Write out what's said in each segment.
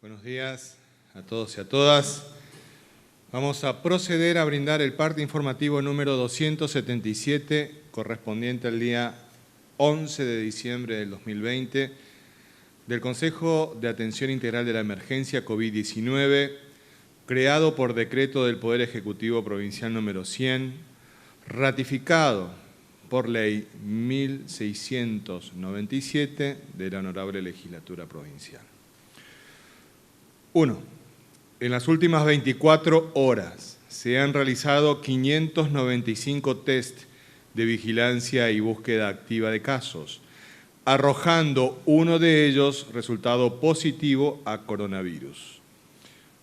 Buenos días a todos y a todas. Vamos a proceder a brindar el parte informativo número 277, correspondiente al día 11 de diciembre del 2020, del Consejo de Atención Integral de la Emergencia COVID-19, creado por decreto del Poder Ejecutivo Provincial número 100, ratificado por Ley 1697 de la Honorable Legislatura Provincial. 1. En las últimas 24 horas se han realizado 595 test de vigilancia y búsqueda activa de casos, arrojando uno de ellos resultado positivo a coronavirus.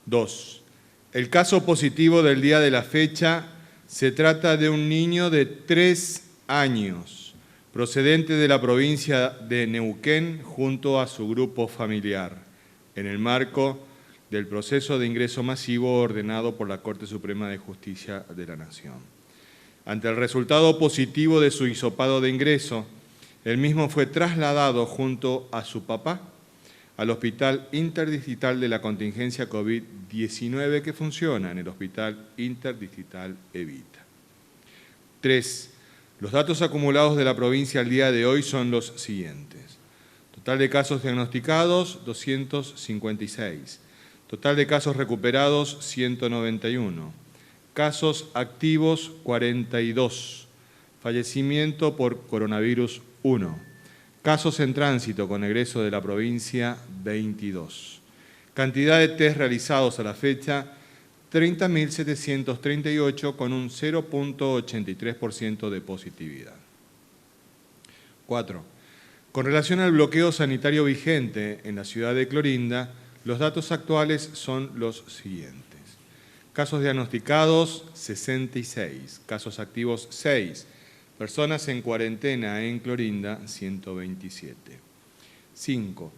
2. El caso positivo del día de la fecha se trata de un niño de 3 años, procedente de la provincia de Neuquén junto a su grupo familiar, en el marco del proceso de ingreso masivo ordenado por la Corte Suprema de Justicia de la Nación. Ante el resultado positivo de su hisopado de ingreso, el mismo fue trasladado junto a su papá al Hospital Interdistrital de la Contingencia COVID-19 que funciona en el Hospital Interdistrital Evita. 3. Los datos acumulados de la provincia al día de hoy son los siguientes. Total de casos diagnosticados, 256. Total de casos recuperados, 191. Casos activos, 42. Fallecimiento por coronavirus, 1. Casos en tránsito con egreso de la provincia, 22. Cantidad de test realizados a la fecha, 30.738 con un 0.83% de positividad. 4. Con relación al bloqueo sanitario vigente en la ciudad de Clorinda, los datos actuales son los siguientes. Casos diagnosticados, 66. Casos activos, 6. Personas en cuarentena en Clorinda, 127. 5.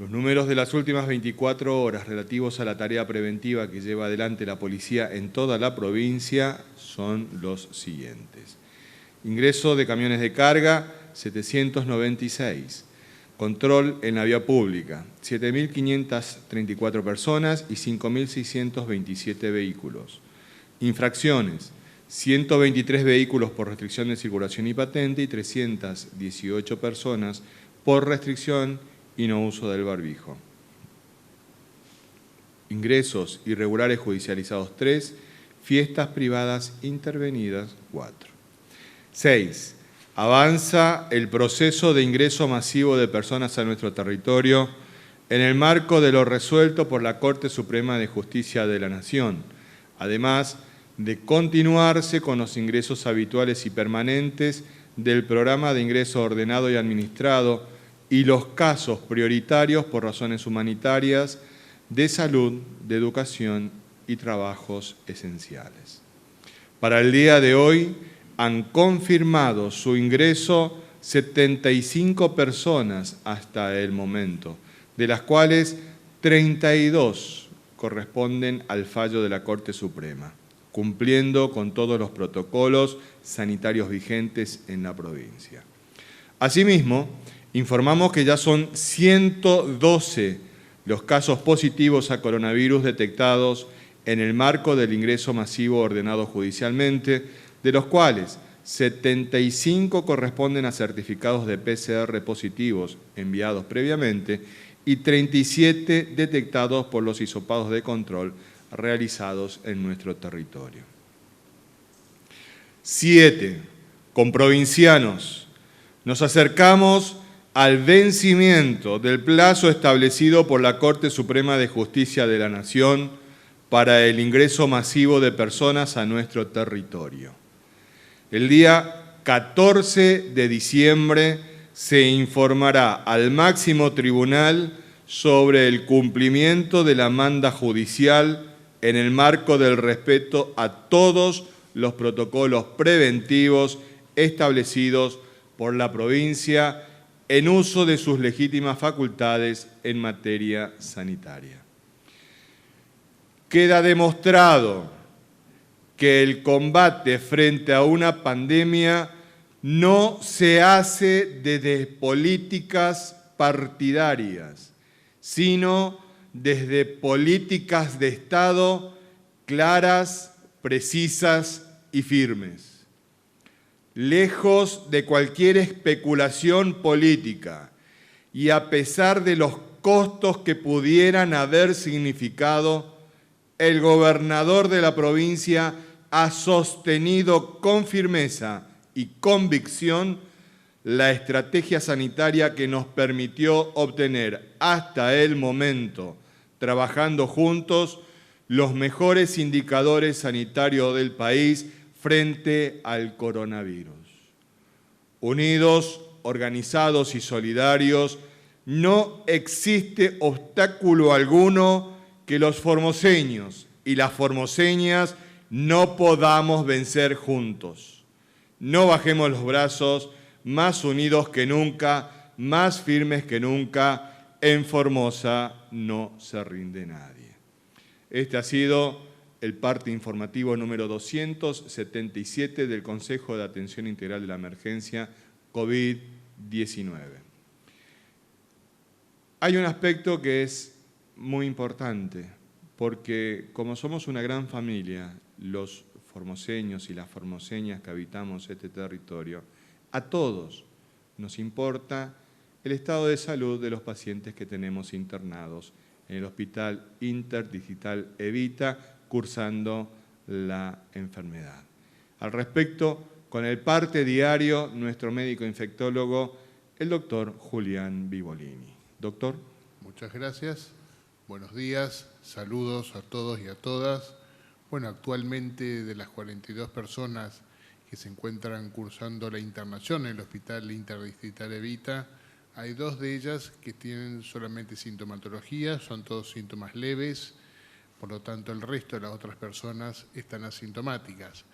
Los números de las últimas 24 horas relativos a la tarea preventiva que lleva adelante la policía en toda la provincia son los siguientes. Ingreso de camiones de carga, 796. Control en la vía pública, 7.534 personas y 5.627 vehículos. Infracciones, 123 vehículos por restricción de circulación y patente y 318 personas por restricción y no uso del barbijo. Ingresos irregulares judicializados 3, fiestas privadas intervenidas 4. 6. Avanza el proceso de ingreso masivo de personas a nuestro territorio en el marco de lo resuelto por la Corte Suprema de Justicia de la Nación, además de continuarse con los ingresos habituales y permanentes del programa de ingreso ordenado y administrado y los casos prioritarios por razones humanitarias, de salud, de educación y trabajos esenciales. Para el día de hoy, han confirmado su ingreso 75 personas hasta el momento, de las cuales 32 corresponden al fallo de la Corte Suprema, cumpliendo con todos los protocolos sanitarios vigentes en la provincia. Asimismo, informamos que ya son 112 los casos positivos a coronavirus detectados en el marco del ingreso masivo ordenado judicialmente, de los cuales 75 corresponden a certificados de PCR positivos enviados previamente y 37 detectados por los hisopados de control realizados en nuestro territorio. 7. Con provincianos, nos acercamos al vencimiento del plazo establecido por la Corte Suprema de Justicia de la Nación para el ingreso masivo de personas a nuestro territorio. El día 14 de diciembre se informará al máximo tribunal sobre el cumplimiento de la manda judicial en el marco del respeto a todos los protocolos preventivos establecidos por la provincia en uso de sus legítimas facultades en materia sanitaria. Queda demostrado que el combate frente a una pandemia no se hace desde políticas partidarias, sino desde políticas de Estado claras, precisas y firmes. Lejos de cualquier especulación política y a pesar de los costos que pudieran haber significado, el gobernador de la provincia ha sostenido con firmeza y convicción la estrategia sanitaria que nos permitió obtener hasta el momento, trabajando juntos, los mejores indicadores sanitarios del país frente al coronavirus. Unidos, organizados y solidarios, no existe obstáculo alguno que los formoseños y las formoseñas no podamos vencer juntos. No bajemos los brazos, más unidos que nunca, más firmes que nunca, en Formosa no se rinde nadie. Este ha sido el parte informativo número 277 del Consejo de Atención Integral de la Emergencia COVID-19. Hay un aspecto que es muy importante, porque como somos una gran familia, los formoseños y las formoseñas que habitamos este territorio, a todos nos importa el estado de salud de los pacientes que tenemos internados en el Hospital Interdistrital Evita, cursando la enfermedad. Al respecto, con el parte diario, nuestro médico infectólogo, el doctor Julián Vivolini. Doctor. Muchas gracias. Buenos días, saludos a todos y a todas. Bueno, actualmente de las 42 personas que se encuentran cursando la internación en el Hospital Interdistrital Evita, hay 2 de ellas que tienen solamente sintomatología, son todos síntomas leves, por lo tanto el resto de las otras personas están asintomáticas.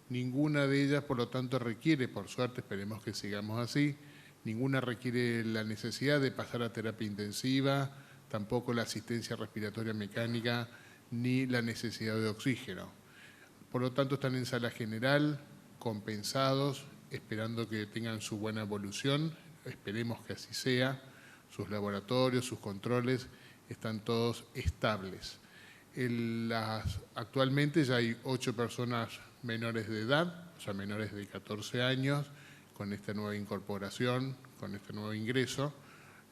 Ninguna de ellas, por lo tanto, requiere, por suerte, esperemos que sigamos así, ninguna requiere la necesidad de pasar a terapia intensiva, tampoco la asistencia respiratoria mecánica, ni la necesidad de oxígeno. Por lo tanto, están en sala general, compensados, esperando que tengan su buena evolución, esperemos que así sea, sus laboratorios, sus controles, están todos estables. Actualmente ya hay 8 personas menores de edad, o sea, menores de 14 años, con esta nueva incorporación, con este nuevo ingreso.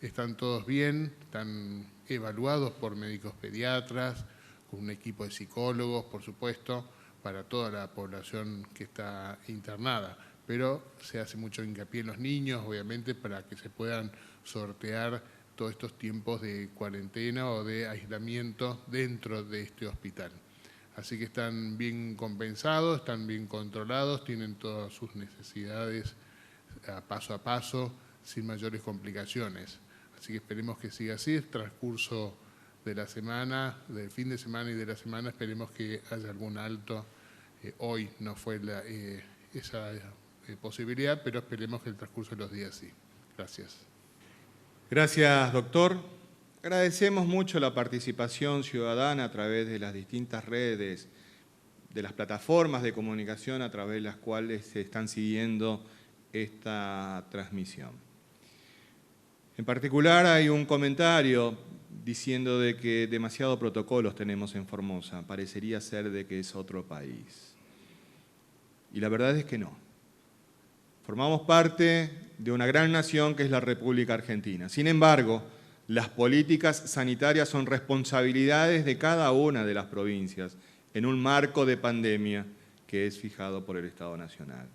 Están todos bien, están evaluados por médicos pediatras, con un equipo de psicólogos, por supuesto, para toda la población que está internada. Pero se hace mucho hincapié en los niños, obviamente, para que se puedan sortear todos estos tiempos de cuarentena o de aislamiento dentro de este hospital. Así que están bien compensados, están bien controlados, tienen todas sus necesidades paso a paso, sin mayores complicaciones. Así que esperemos que siga así, el transcurso de la semana, del fin de semana y de la semana, esperemos que haya algún alto. Hoy no fue esa posibilidad, pero esperemos que el transcurso de los días sí. Gracias. Gracias, doctor. Agradecemos mucho la participación ciudadana a través de las distintas redes, de las plataformas de comunicación a través de las cuales se están siguiendo esta transmisión. En particular hay un comentario diciendo de que demasiados protocolos tenemos en Formosa, parecería ser de que es otro país. Y la verdad es que no. Formamos parte de una gran nación que es la República Argentina. Sin embargo, las políticas sanitarias son responsabilidades de cada una de las provincias en un marco de pandemia que es fijado por el Estado Nacional.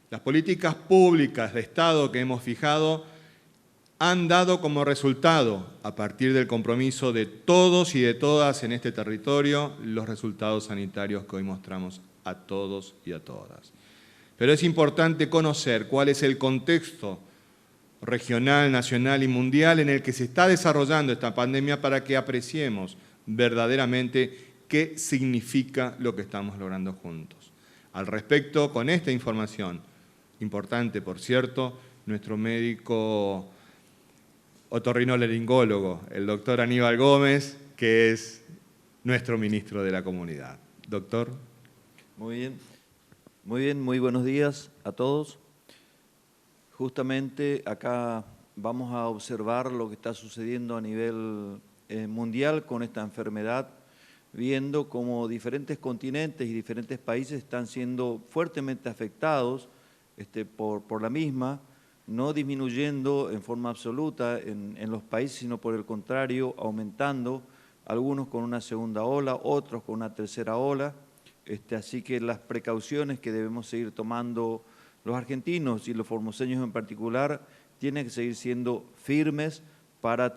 Las políticas públicas de Estado que hemos fijado han dado como resultado, a partir del compromiso de todos y de todas en este territorio, los resultados sanitarios que hoy mostramos a todos y a todas. Pero es importante conocer cuál es el contexto regional, nacional y mundial en el que se está desarrollando esta pandemia para que apreciemos verdaderamente qué significa lo que estamos logrando juntos. Al respecto, con esta información, importante por cierto, nuestro médico otorrinolaringólogo, el doctor Aníbal Gómez, que es nuestro ministro de la comunidad. Doctor. Muy bien, muy buenos días a todos. Justamente acá vamos a observar lo que está sucediendo a nivel mundial con esta enfermedad, viendo cómo diferentes continentes y diferentes países están siendo fuertemente afectados por la misma, no disminuyendo en forma absoluta en los países, sino por el contrario, aumentando, algunos con una segunda ola, otros con una tercera ola. Así que las precauciones que debemos seguir tomando los argentinos y los formoseños en particular tienen que seguir siendo firmes para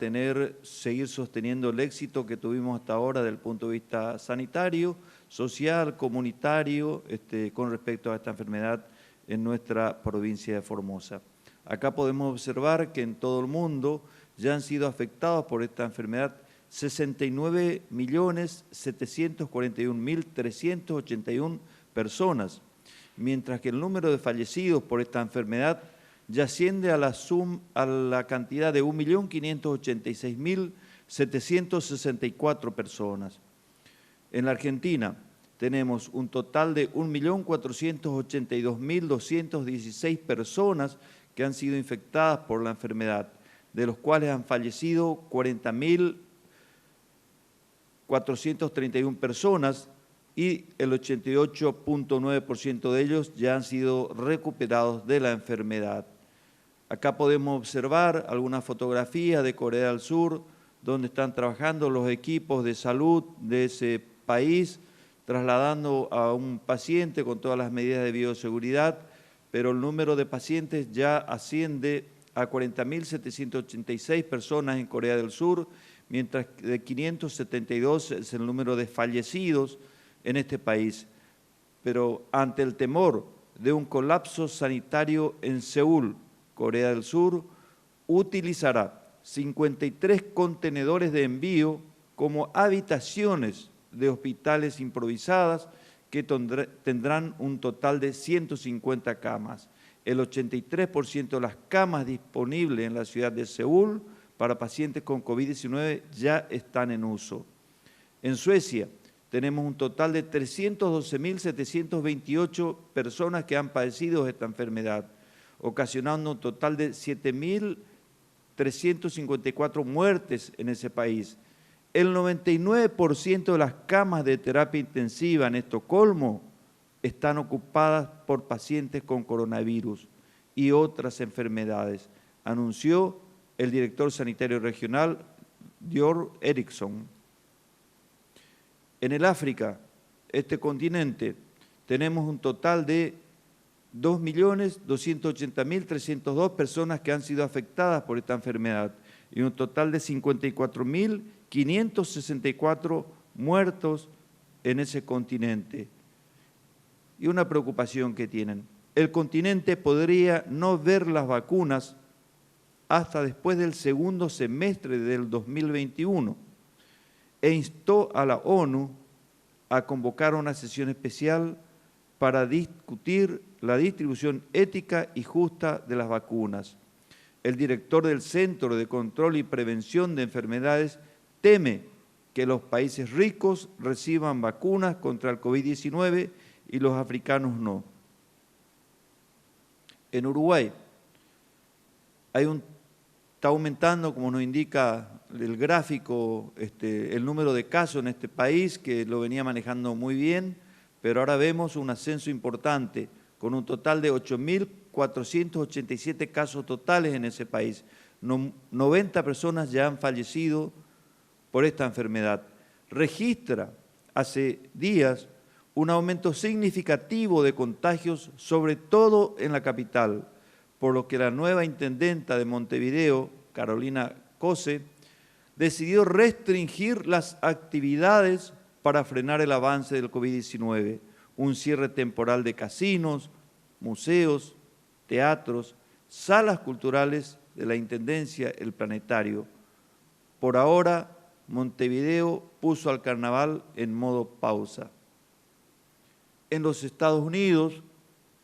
seguir sosteniendo el éxito que tuvimos hasta ahora desde el punto de vista sanitario, social, comunitario, con respecto a esta enfermedad en nuestra provincia de Formosa. Acá podemos observar que en todo el mundo ya han sido afectados por esta enfermedad 69.741.381 personas, mientras que el número de fallecidos por esta enfermedad ya asciende a la cantidad de 1.586.764 personas. En la Argentina tenemos un total de 1.482.216 personas que han sido infectadas por la enfermedad, de los cuales han fallecido 40.431 personas y el 88.9% de ellos ya han sido recuperados de la enfermedad. Acá podemos observar algunas fotografías de Corea del Sur, donde están trabajando los equipos de salud de ese país, trasladando a un paciente con todas las medidas de bioseguridad, pero el número de pacientes ya asciende a 40.786 personas en Corea del Sur, mientras que de 572 es el número de fallecidos en este país. Pero ante el temor de un colapso sanitario en Seúl, Corea del Sur utilizará 53 contenedores de envío como habitaciones de hospitales improvisadas que tendrán un total de 150 camas. El 83% de las camas disponibles en la ciudad de Seúl para pacientes con COVID-19 ya están en uso. En Suecia tenemos un total de 312.728 personas que han padecido esta enfermedad, ocasionando un total de 7.354 muertes en ese país. El 99% de las camas de terapia intensiva en Estocolmo están ocupadas por pacientes con coronavirus y otras enfermedades, anunció el director sanitario regional, Dior Eriksson. En el África, este continente, tenemos un total de 2.280.302 personas que han sido afectadas por esta enfermedad y un total de 54.564 muertos en ese continente. Y una preocupación que tienen. El continente podría no ver las vacunas hasta después del segundo semestre del 2021 e instó a la ONU a convocar una sesión especial para discutir la distribución ética y justa de las vacunas. El director del Centro de Control y Prevención de Enfermedades teme que los países ricos reciban vacunas contra el COVID-19 y los africanos no. En Uruguay está aumentando, como nos indica el gráfico, el número de casos en este país, que lo venía manejando muy bien, pero ahora vemos un ascenso importante, con un total de 8.487 casos totales en ese país. 90 personas ya han fallecido por esta enfermedad. Registra hace días un aumento significativo de contagios, sobre todo en la capital, por lo que la nueva intendenta de Montevideo, Carolina Cose, decidió restringir las actividades para frenar el avance del COVID-19, un cierre temporal de casinos, museos, teatros, salas culturales de la Intendencia El Planetario. Por ahora, Montevideo puso al carnaval en modo pausa. En los Estados Unidos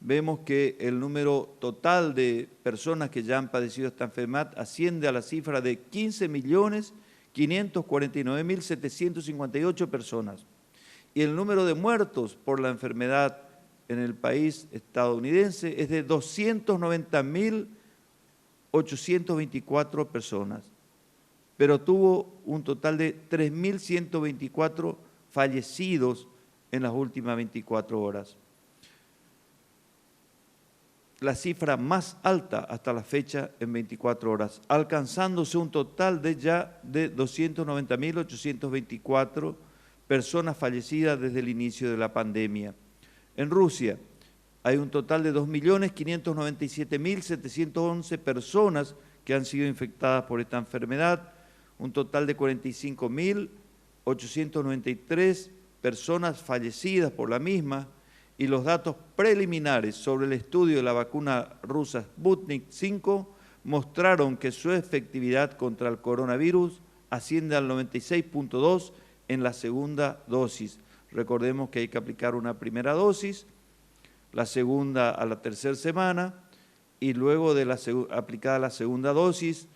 vemos que el número total de personas que ya han padecido esta enfermedad asciende a la cifra de 15.549.758 personas. Y el número de muertos por la enfermedad en el país estadounidense es de 290.824 personas. pero tuvo un total de 3.124 fallecidos en las últimas 24 horas. La cifra más alta hasta la fecha en 24 horas, alcanzándose un total de ya de 290.824 personas fallecidas desde el inicio de la pandemia. En Rusia hay un total de 2.597.711 personas que han sido infectadas por esta enfermedad, un total de 45.893 personas fallecidas por la misma, y los datos preliminares sobre el estudio de la vacuna rusa Sputnik V mostraron que su efectividad contra el coronavirus asciende al 96.2% en la segunda dosis. Recordemos que hay que aplicar una primera dosis, la segunda a la tercera semana, y luego de aplicada la segunda dosis,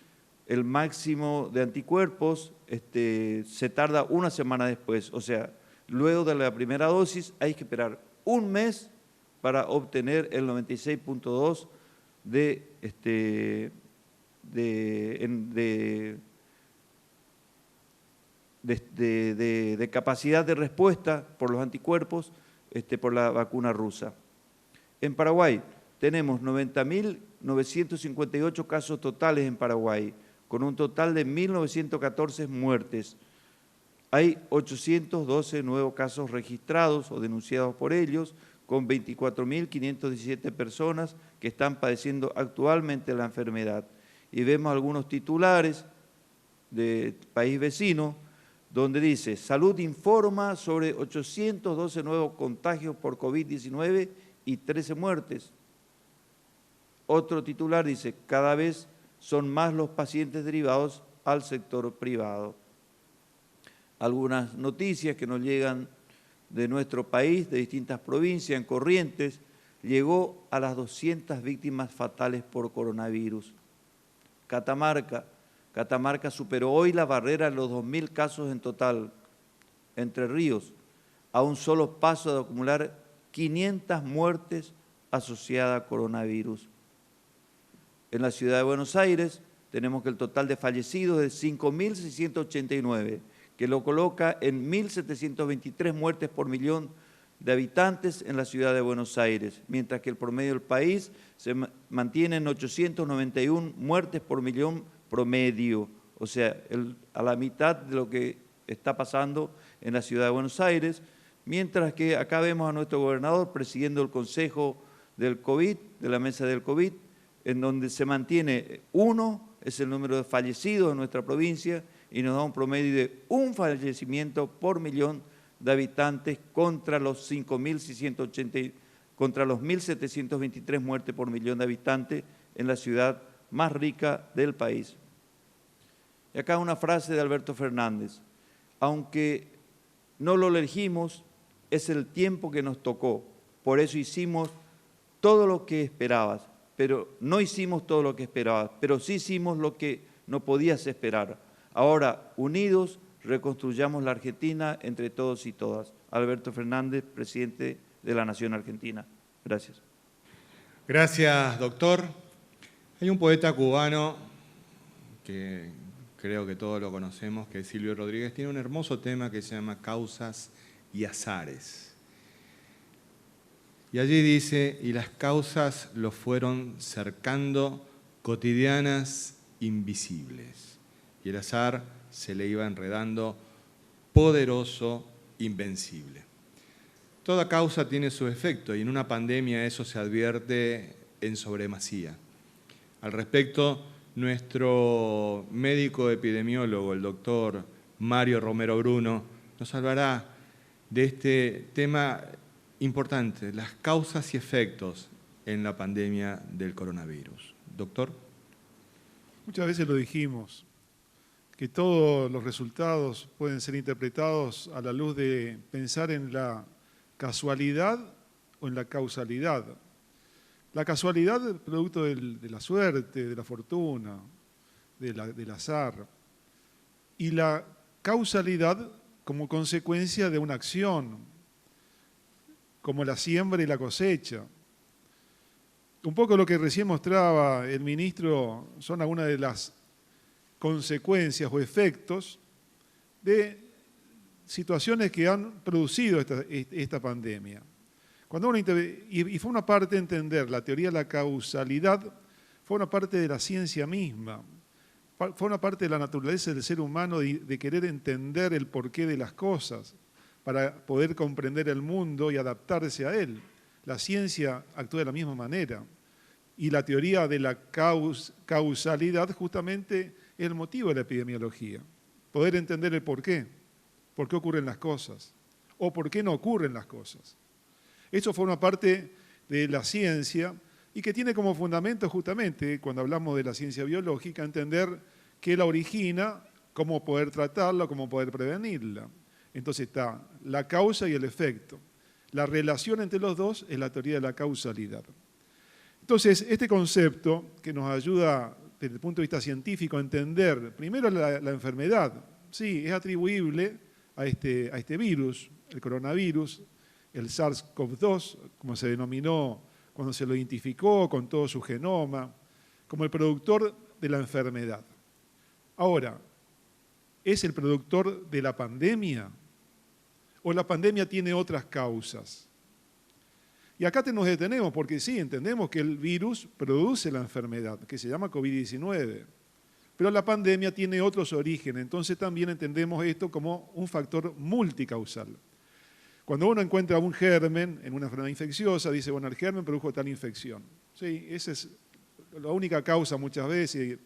el máximo de anticuerpos se tarda una semana después. O sea, luego de la primera dosis hay que esperar un mes para obtener el 96.2% de capacidad de respuesta por los anticuerpos por la vacuna rusa. En Paraguay tenemos 90.958 casos totales en Paraguay, con un total de 1.914 muertes. Hay 812 nuevos casos registrados o denunciados por ellos, con 24.517 personas que están padeciendo actualmente la enfermedad. Y vemos algunos titulares del país vecino, donde dice: Salud informa sobre 812 nuevos contagios por COVID-19 y 13 muertes. Otro titular dice: cada vez son más los pacientes derivados al sector privado. Algunas noticias que nos llegan de nuestro país, de distintas provincias. En Corrientes llegó a las 200 víctimas fatales por coronavirus. Catamarca superó hoy la barrera de los 2.000 casos en total. Entre Ríos, a un solo paso de acumular 500 muertes asociadas a coronavirus. En la ciudad de Buenos Aires tenemos que el total de fallecidos es 5.689, que lo coloca en 1.723 muertes por millón de habitantes en la ciudad de Buenos Aires, mientras que el promedio del país se mantiene en 891 muertes por millón promedio, o sea, a la mitad de lo que está pasando en la ciudad de Buenos Aires, mientras que acá vemos a nuestro gobernador presidiendo el Consejo del COVID, de la Mesa del COVID, en donde se mantiene 1, es el número de fallecidos en nuestra provincia, y nos da un promedio de un fallecimiento por millón de habitantes contra los 1.723 muertes por millón de habitantes en la ciudad más rica del país. Y acá una frase de Alberto Fernández: aunque no lo elegimos, es el tiempo que nos tocó, por eso hicimos todo lo que esperabas, pero no hicimos todo lo que esperabas, pero sí hicimos lo que no podías esperar. Ahora, unidos, reconstruyamos la Argentina entre todos y todas. Alberto Fernández, presidente de la Nación Argentina. Gracias. Gracias, doctor. Hay un poeta cubano que creo que todos lo conocemos, que es Silvio Rodríguez. Tiene un hermoso tema que se llama Causas y Azares. Y allí dice: y las causas lo fueron cercando, cotidianas, invisibles. Y el azar se le iba enredando, poderoso, invencible. Toda causa tiene su efecto y en una pandemia eso se advierte en sobremasía. Al respecto, nuestro médico epidemiólogo, el doctor Mario Romero Bruno, nos hablará de este tema importante, las causas y efectos en la pandemia del coronavirus. Doctor. Muchas veces lo dijimos, que todos los resultados pueden ser interpretados a la luz de pensar en la casualidad o en la causalidad. La casualidad, producto de la suerte, de la fortuna, del azar. Y la causalidad como consecuencia de una acción, como la siembra y la cosecha. Un poco lo que recién mostraba el ministro son algunas de las consecuencias o efectos de situaciones que han producido esta pandemia. Y fue una parte de entender la teoría de la causalidad, fue una parte de la ciencia misma, fue una parte de la naturaleza del ser humano de querer entender el porqué de las cosas para poder comprender el mundo y adaptarse a él. La ciencia actúa de la misma manera. Y la teoría de la causalidad justamente es el motivo de la epidemiología. Poder entender el por qué ocurren las cosas, o por qué no ocurren las cosas. Eso forma parte de la ciencia y que tiene como fundamento justamente, cuando hablamos de la ciencia biológica, entender qué la origina, cómo poder tratarla, cómo poder prevenirla. Entonces está la causa y el efecto. La relación entre los dos es la teoría de la causalidad. Entonces, este concepto que nos ayuda desde el punto de vista científico a entender, primero la enfermedad, sí, es atribuible a este virus, el coronavirus, el SARS-CoV-2, como se denominó cuando se lo identificó con todo su genoma, como el productor de la enfermedad. Ahora, ¿es el productor de la pandemia? ¿O la pandemia tiene otras causas? Y acá nos detenemos porque sí, entendemos que el virus produce la enfermedad, que se llama COVID-19. Pero la pandemia tiene otros orígenes, entonces también entendemos esto como un factor multicausal. Cuando uno encuentra un germen en una enfermedad infecciosa, dice, bueno, el germen produjo tal infección. Sí, esa es la única causa muchas veces.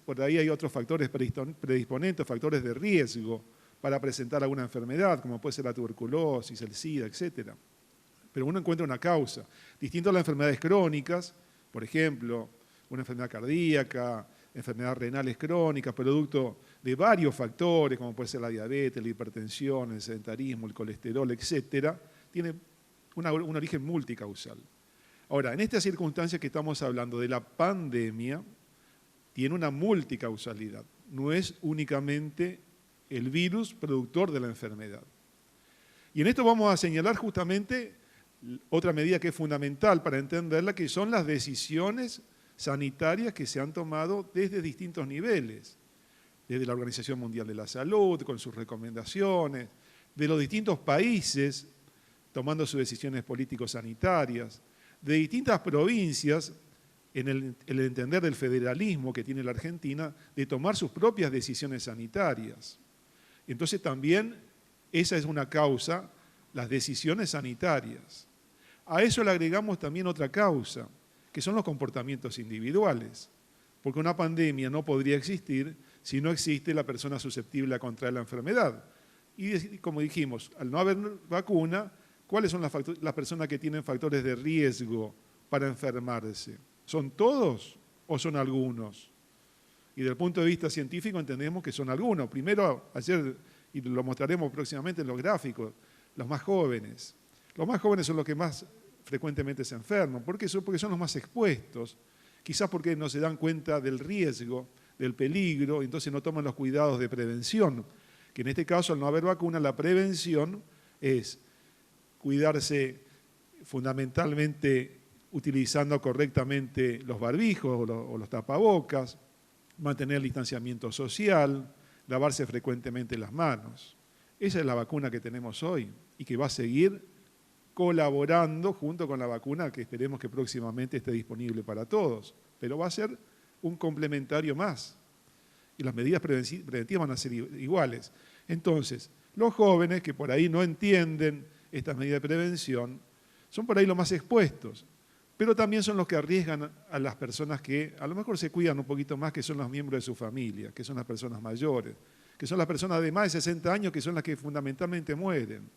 Por ahí hay otros factores predisponentes, factores de riesgo para presentar alguna enfermedad, como puede ser la tuberculosis, el SIDA, etc. Pero uno encuentra una causa. Distinto a las enfermedades crónicas, por ejemplo, una enfermedad cardíaca, enfermedades renales crónicas, producto de varios factores, como puede ser la diabetes, la hipertensión, el sedentarismo, el colesterol, etc., tiene un origen multicausal. Ahora, en esta circunstancia que estamos hablando de la pandemia, tiene una multicausalidad. No es únicamente el virus productor de la enfermedad. Y en esto vamos a señalar justamente otra medida que es fundamental para entenderla, que son las decisiones sanitarias que se han tomado desde distintos niveles, desde la Organización Mundial de la Salud, con sus recomendaciones, de los distintos países tomando sus decisiones político-sanitarias, de distintas provincias, en el entender del federalismo que tiene la Argentina, de tomar sus propias decisiones sanitarias. Entonces también esa es una causa, las decisiones sanitarias. A eso le agregamos también otra causa, que son los comportamientos individuales, porque una pandemia no podría existir si no existe la persona susceptible a contraer la enfermedad. Y como dijimos, al no haber vacuna, ¿cuáles son las personas que tienen factores de riesgo para enfermarse? ¿Son todos o son algunos? Y desde el punto de vista científico entendemos que son algunos. Primero, ayer, y lo mostraremos próximamente en los gráficos, los más jóvenes. Los más jóvenes son los que más frecuentemente se enferman. ¿Por qué? Porque son los más expuestos. Quizás porque no se dan cuenta del riesgo, del peligro, y entonces no toman los cuidados de prevención. Que en este caso, al no haber vacuna, la prevención es cuidarse fundamentalmente utilizando correctamente los barbijos o los tapabocas, mantener el distanciamiento social, lavarse frecuentemente las manos. Esa es la vacuna que tenemos hoy y que va a seguir colaborando junto con la vacuna que esperemos que próximamente esté disponible para todos. Pero va a ser un complementario más. Y las medidas preventivas van a ser iguales. Entonces, los jóvenes que por ahí no entienden estas medidas de prevención son por ahí los más expuestos. Pero también son los que arriesgan a las personas que a lo mejor se cuidan un poquito más, que son los miembros de su familia, que son las personas mayores, que son las personas de más de 60 años, que son las que fundamentalmente mueren.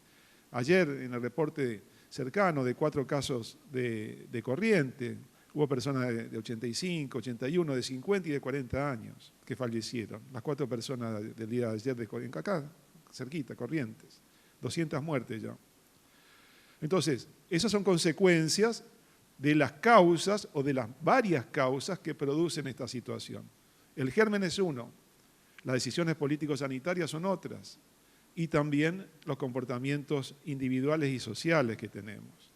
Ayer, en el reporte cercano de 4 casos de Corrientes, hubo personas de 85, 81, de 50 y de 40 años que fallecieron. Las 4 personas del día de ayer acá, cerquita, Corrientes. 200 muertes ya. Entonces, esas son consecuencias de las causas o de las varias causas que producen esta situación. El germen es uno, las decisiones político-sanitarias son otras, y también los comportamientos individuales y sociales que tenemos.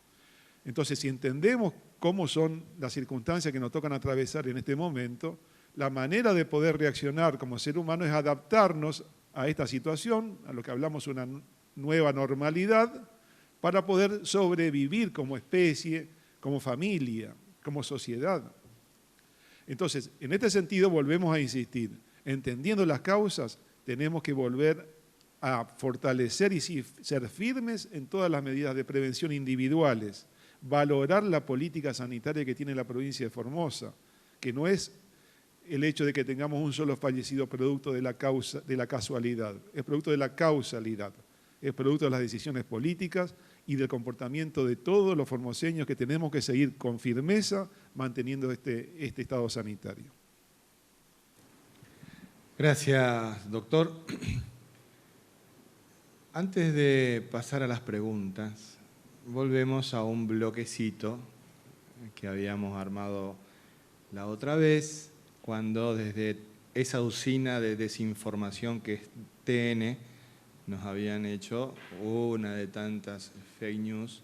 Entonces, si entendemos cómo son las circunstancias que nos tocan atravesar en este momento, La manera de poder reaccionar como ser humano es adaptarnos a esta situación, a lo que hablamos una nueva normalidad, para poder sobrevivir como especie, como familia, como sociedad. Entonces, en este sentido volvemos a insistir, entendiendo las causas, tenemos que volver a fortalecer y ser firmes en todas las medidas de prevención individuales, valorar la política sanitaria que tiene la provincia de Formosa, que no es el hecho de que tengamos un solo fallecido producto de la casualidad, es producto de la causalidad, es producto de las decisiones políticas y del comportamiento de todos los formoseños que tenemos que seguir con firmeza manteniendo este estado sanitario. Gracias, doctor. Antes de pasar a las preguntas, volvemos a un bloquecito que habíamos armado la otra vez, cuando desde esa usina de desinformación que es TN, nos habían hecho una de tantas fake news.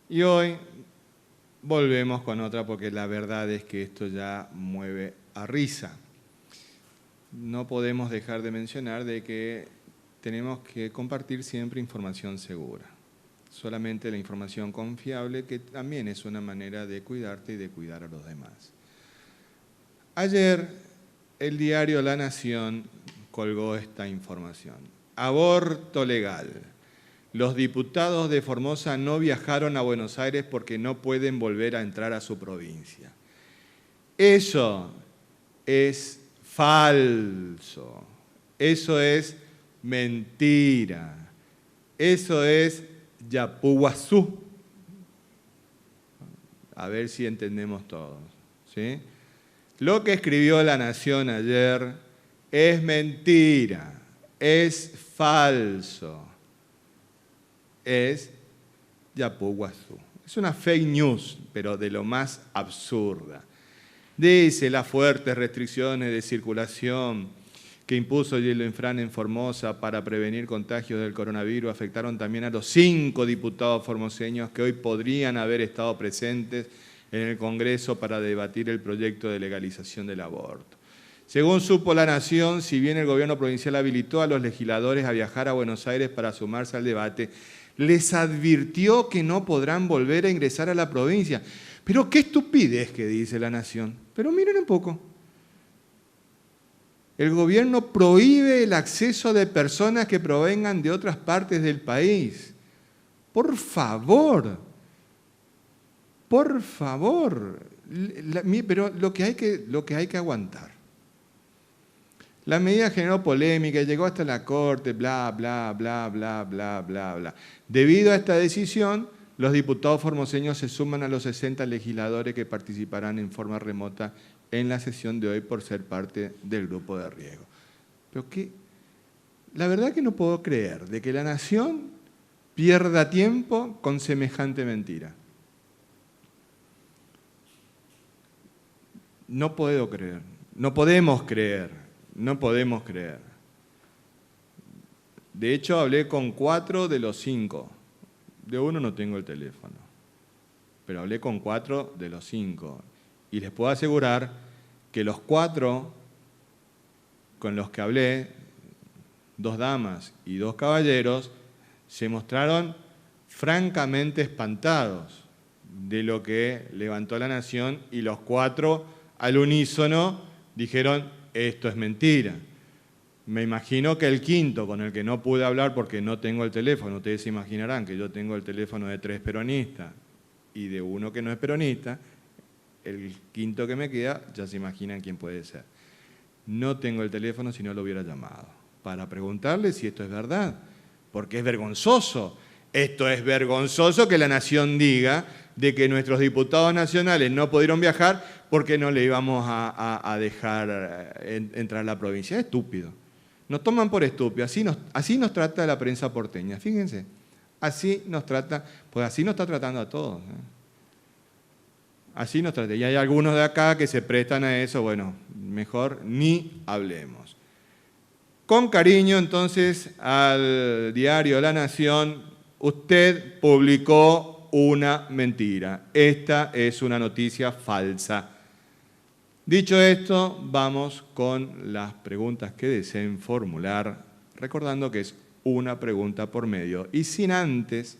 Y hoy volvemos con otra porque la verdad es que esto ya mueve a risa. No podemos dejar de mencionar de que tenemos que compartir siempre información segura. Solamente la información confiable, que también es una manera de cuidarte y de cuidar a los demás. Ayer el diario La Nación colgó esta información. Aborto legal. Los diputados de Formosa no viajaron a Buenos Aires porque no pueden volver a entrar a su provincia. Eso es falso. Eso es mentira. Eso es yapuguazú. A ver si entendemos todos, ¿sí? Lo que escribió La Nación ayer es mentira. Es falso, es yapuguazú. Es una fake news, pero de lo más absurda. Dice, las fuertes restricciones de circulación que impuso Gildo Infran en Formosa para prevenir contagios del coronavirus afectaron también a los 5 diputados formoseños que hoy podrían haber estado presentes en el Congreso para debatir el proyecto de legalización del aborto. Según supo La Nación, si bien el gobierno provincial habilitó a los legisladores a viajar a Buenos Aires para sumarse al debate, les advirtió que no podrán volver a ingresar a la provincia. Pero qué estupidez que dice La Nación. Pero miren un poco. El gobierno prohíbe el acceso de personas que provengan de otras partes del país. Por favor. Por favor. Pero lo que hay que aguantar. La medida generó polémica y llegó hasta la Corte, bla, bla, bla, bla, bla, bla, bla. Debido a esta decisión, los diputados formoseños se suman a los 60 legisladores que participarán en forma remota en la sesión de hoy por ser parte del grupo de riesgo. Pero que, la verdad que no puedo creer de que La Nación pierda tiempo con semejante mentira. No puedo creer, no podemos creer. No podemos creer. De hecho, hablé con 4 de los 5. De uno no tengo el teléfono. Pero hablé con 4 de los 5. Y les puedo asegurar que los 4 con los que hablé, 2 damas y 2 caballeros, se mostraron francamente espantados de lo que levantó La Nación y los 4 al unísono dijeron: esto es mentira. Me imagino que el quinto, con el que no pude hablar porque no tengo el teléfono, ustedes se imaginarán que yo tengo el teléfono de 3 peronistas y de uno que no es peronista, el quinto que me queda, ya se imaginan quién puede ser. No tengo el teléfono, si no lo hubiera llamado, para preguntarle si esto es verdad, porque es vergonzoso. Esto es vergonzoso que La Nación diga de que nuestros diputados nacionales no pudieron viajar porque no le íbamos a dejar entrar a la provincia. Es estúpido. Nos toman por estúpidos. Así nos trata la prensa porteña. Fíjense. Así nos trata, pues así nos está tratando a todos. Así nos trata. Y hay algunos de acá que se prestan a eso. Bueno, mejor ni hablemos. Con cariño, entonces, al diario La Nación, usted publicó una mentira. Esta es una noticia falsa. Dicho esto, vamos con las preguntas que deseen formular, recordando que es una pregunta por medio. Y sin antes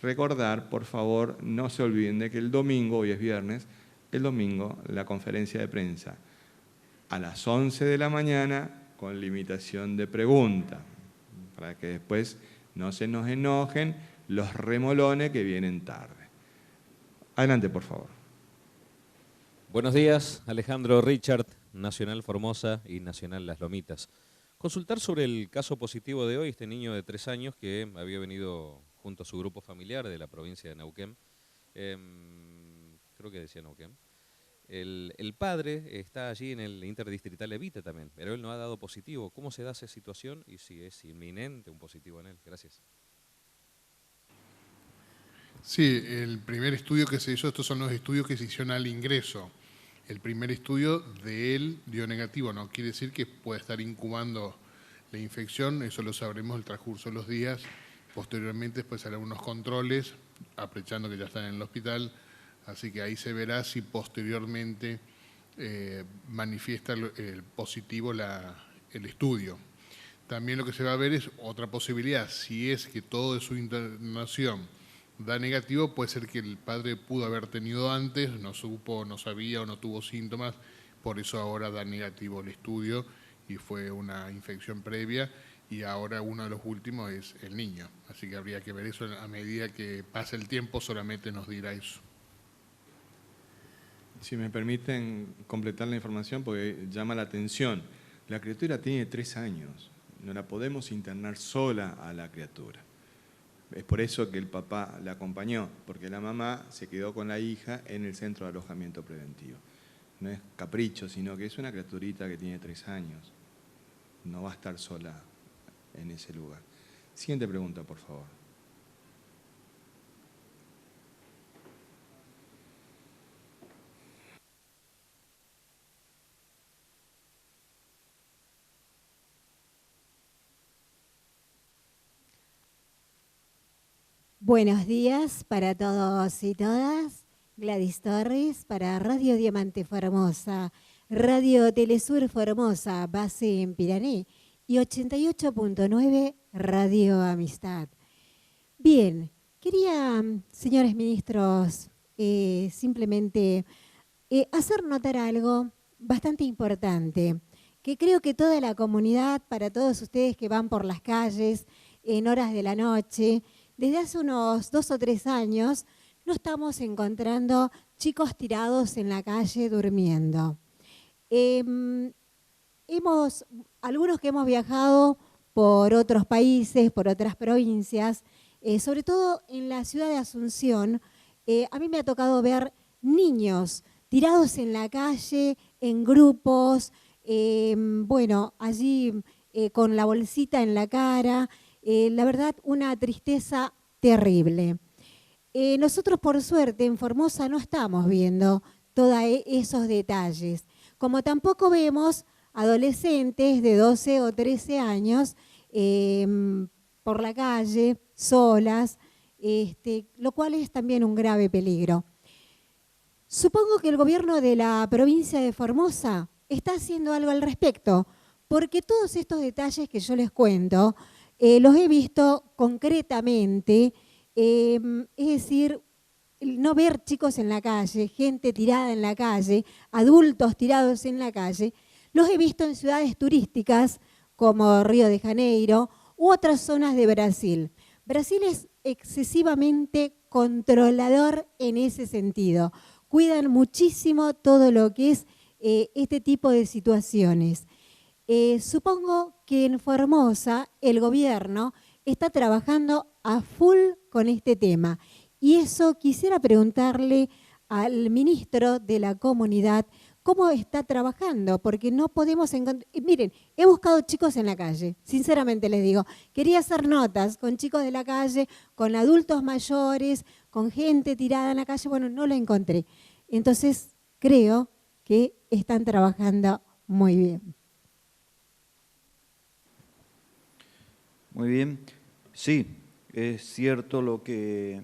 recordar, por favor, no se olviden de que el domingo, hoy es viernes, el domingo la conferencia de prensa a las 11 de la mañana con limitación de pregunta, para que después no se nos enojen los remolones que vienen tarde. Adelante, por favor. Buenos días, Alejandro Richard, Nacional Formosa y Nacional Las Lomitas. Consultar sobre el caso positivo de hoy, este niño de 3 años que había venido junto a su grupo familiar de la provincia de Neuquén, creo que decía Neuquén. El padre está allí en el interdistrital Evita también, pero él no ha dado positivo. ¿Cómo se da esa situación y si es inminente un positivo en él? Gracias. Sí, el primer estudio que se hizo, estos son los estudios que se hicieron al ingreso. El primer estudio de él dio negativo, no quiere decir que pueda estar incubando la infección, eso lo sabremos el transcurso de los días. Posteriormente después hará unos controles, aprovechando que ya están en el hospital, así que ahí se verá si posteriormente manifiesta el positivo el estudio. También lo que se va a ver es otra posibilidad, si es que todo de su internación da negativo, puede ser que el padre pudo haber tenido antes, no supo, no sabía o no tuvo síntomas, por eso ahora da negativo el estudio y fue una infección previa y ahora uno de los últimos es el niño. Así que habría que ver eso a medida que pase el tiempo, solamente nos dirá eso. Si me permiten completar la información porque llama la atención. La criatura tiene 3 años, no la podemos internar sola a la criatura. Es por eso que el papá la acompañó, porque la mamá se quedó con la hija en el centro de alojamiento preventivo. No es capricho, sino que es una criaturita que tiene 3 años. No va a estar sola en ese lugar. Siguiente pregunta, por favor. Buenos días para todos y todas. Gladys Torres para Radio Diamante Formosa, Radio Telesur Formosa, base en Piraní y 88.9 Radio Amistad. Bien, quería, señores ministros, simplemente hacer notar algo bastante importante, que creo que toda la comunidad, para todos ustedes que van por las calles en horas de la noche, desde hace unos 2 o 3 años no estamos encontrando chicos tirados en la calle durmiendo. Algunos que hemos viajado por otros países, por otras provincias, sobre todo en la ciudad de Asunción, a mí me ha tocado ver niños tirados en la calle, en grupos, allí con la bolsita en la cara. La verdad, una tristeza terrible. Nosotros, por suerte, en Formosa no estamos viendo todos esos detalles, como tampoco vemos adolescentes de 12 o 13 años por la calle, solas, lo cual es también un grave peligro. Supongo que el gobierno de la provincia de Formosa está haciendo algo al respecto, porque todos estos detalles que yo les cuento, los he visto concretamente, es decir, no ver chicos en la calle, gente tirada en la calle, adultos tirados en la calle, los he visto en ciudades turísticas como Río de Janeiro u otras zonas de Brasil. Brasil es excesivamente controlador en ese sentido. Cuidan muchísimo todo lo que es este tipo de situaciones. Supongo que en Formosa el gobierno está trabajando a full con este tema. Y eso quisiera preguntarle al ministro de la comunidad cómo está trabajando, porque no podemos encontrar... Miren, he buscado chicos en la calle, sinceramente les digo. Quería hacer notas con chicos de la calle, con adultos mayores, con gente tirada en la calle. Bueno, no lo encontré. Entonces, creo que están trabajando muy bien. Muy bien. Sí, es cierto lo que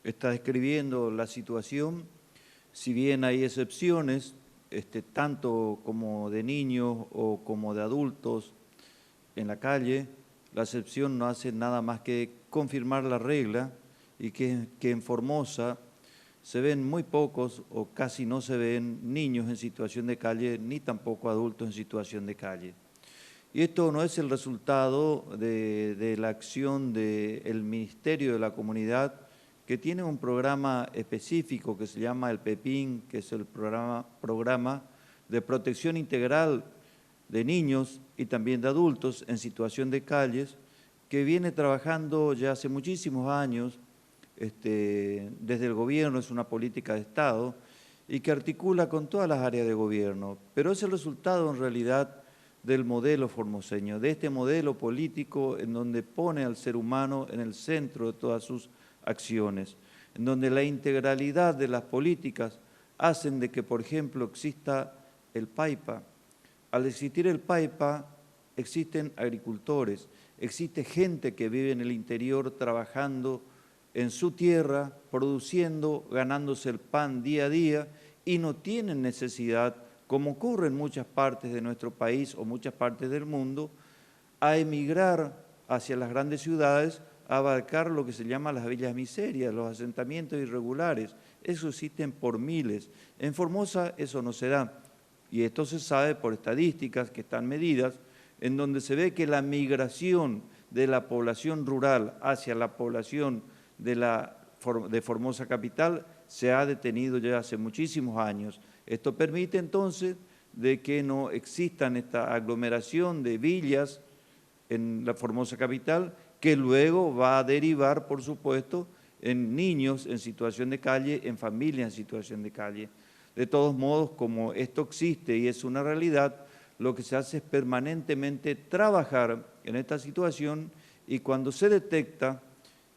está describiendo la situación. Si bien hay excepciones, tanto como de niños o como de adultos en la calle. La excepción no hace nada más que confirmar la regla y que en Formosa se ven muy pocos o casi no se ven niños en situación de calle ni tampoco adultos en situación de calle. Y esto no es el resultado de la acción del Ministerio de la Comunidad, que tiene un programa específico que se llama el PEPIN, que es el programa de protección integral de niños y también de adultos en situación de calles, que viene trabajando ya hace muchísimos años desde el gobierno, es una política de Estado, y que articula con todas las áreas de gobierno. Pero es el resultado en realidad del modelo formoseño, de este modelo político en donde pone al ser humano en el centro de todas sus acciones, en donde la integralidad de las políticas hacen de que, por ejemplo, exista el PAIPA. Al existir el PAIPA, existen agricultores, existe gente que vive en el interior trabajando en su tierra, produciendo, ganándose el pan día a día y no tienen necesidad, como ocurre en muchas partes de nuestro país o muchas partes del mundo, a emigrar hacia las grandes ciudades, a abarcar lo que se llama las villas miserias, los asentamientos irregulares. Eso existen por miles. En Formosa eso no se da. Y esto se sabe por estadísticas que están medidas, en donde se ve que la migración de la población rural hacia la población de Formosa capital se ha detenido ya hace muchísimos años. Esto permite entonces de que no existan esta aglomeración de villas en la Formosa capital, que luego va a derivar, por supuesto, en niños en situación de calle, en familias en situación de calle. De todos modos, como esto existe y es una realidad, lo que se hace es permanentemente trabajar en esta situación, y cuando se detecta,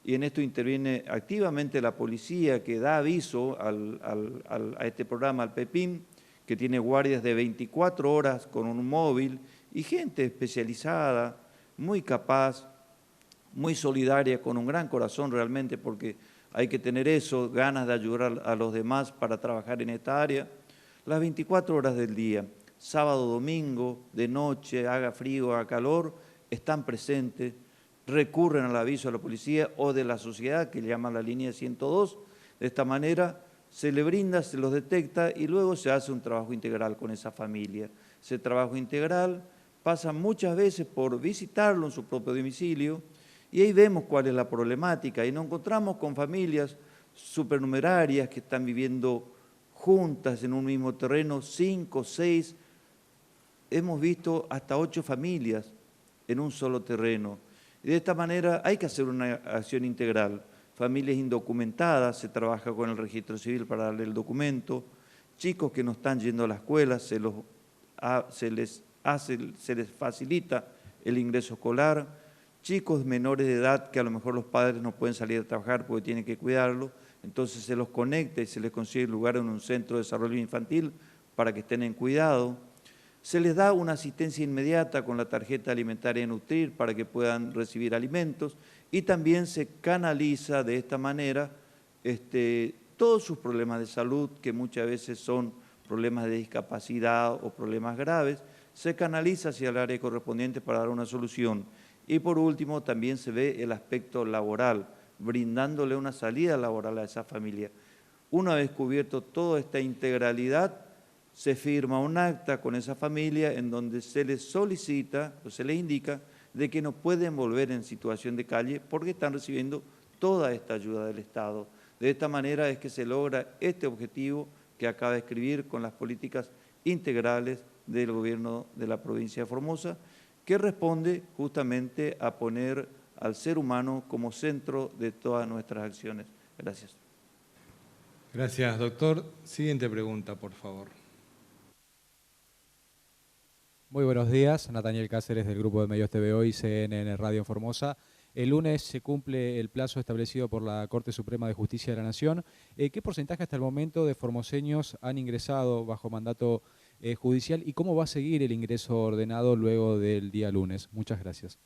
y en esto interviene activamente la policía, que da aviso a este programa, al PEPIN, que tiene guardias de 24 horas con un móvil y gente especializada, muy capaz, muy solidaria, con un gran corazón realmente, porque hay que tener eso, ganas de ayudar a los demás para trabajar en esta área, las 24 horas del día, sábado, domingo, de noche, haga frío, haga calor, están presentes, recurren al aviso de la policía o de la sociedad, que llama la línea 102. De esta manera se le brinda, se los detecta y luego se hace un trabajo integral con esa familia. Ese trabajo integral pasa muchas veces por visitarlo en su propio domicilio, y ahí vemos cuál es la problemática, y nos encontramos con familias supernumerarias que están viviendo juntas en un mismo terreno, 5, 6, hemos visto hasta 8 familias en un solo terreno. Y de esta manera hay que hacer una acción integral. Familias indocumentadas, se trabaja con el registro civil para darle el documento, chicos que no están yendo a la escuela, se les facilita el ingreso escolar, chicos menores de edad que a lo mejor los padres no pueden salir a trabajar porque tienen que cuidarlo, entonces se los conecta y se les consigue lugar en un centro de desarrollo infantil para que estén en cuidado. Se les da una asistencia inmediata con la tarjeta alimentaria Nutrir para que puedan recibir alimentos, y también se canaliza de esta manera todos sus problemas de salud, que muchas veces son problemas de discapacidad o problemas graves, se canaliza hacia el área correspondiente para dar una solución. Y por último, también se ve el aspecto laboral, brindándole una salida laboral a esa familia. Una vez cubierto toda esta integralidad, se firma un acta con esa familia en donde se les solicita o se les indica de que no pueden volver en situación de calle porque están recibiendo toda esta ayuda del Estado. De esta manera es que se logra este objetivo que acaba de escribir con las políticas integrales del gobierno de la provincia de Formosa, que responde justamente a poner al ser humano como centro de todas nuestras acciones. Gracias. Gracias, doctor. Siguiente pregunta, por favor. Muy buenos días, Nathaniel Cáceres del Grupo de Medios TVO y CNN Radio Formosa. El lunes se cumple el plazo establecido por la Corte Suprema de Justicia de la Nación. ¿Qué porcentaje hasta el momento de formoseños han ingresado bajo mandato judicial y cómo va a seguir el ingreso ordenado luego del día lunes? Muchas gracias.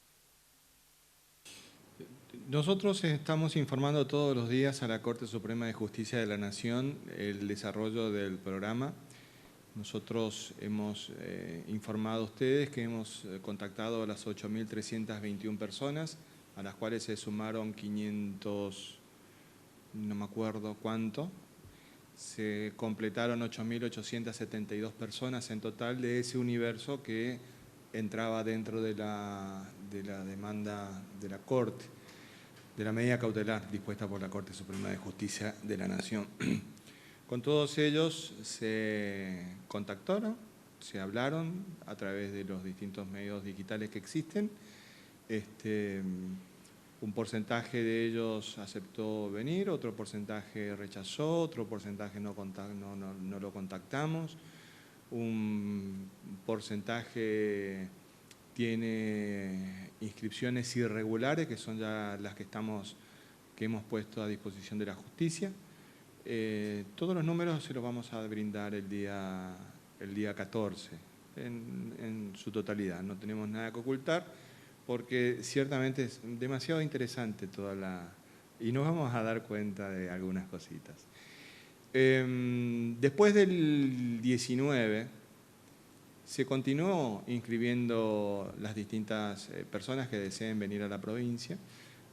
Nosotros estamos informando todos los días a la Corte Suprema de Justicia de la Nación el desarrollo del programa. Nosotros hemos informado a ustedes que hemos contactado a las 8.321 personas, a las cuales se sumaron 500, no me acuerdo cuánto. Se completaron 8.872 personas en total de ese universo que entraba dentro de la demanda de la Corte, de la medida cautelar dispuesta por la Corte Suprema de Justicia de la Nación. Con todos ellos se contactaron, se hablaron a través de los distintos medios digitales que existen. Un porcentaje de ellos aceptó venir, otro porcentaje rechazó, otro porcentaje no lo contactamos, un porcentaje tiene inscripciones irregulares, que son ya las que hemos puesto a disposición de la justicia. Todos los números se los vamos a brindar el día 14 en su totalidad. No tenemos nada que ocultar porque ciertamente es demasiado interesante y nos vamos a dar cuenta de algunas cositas. Después del 19 se continuó inscribiendo las distintas personas que deseen venir a la provincia.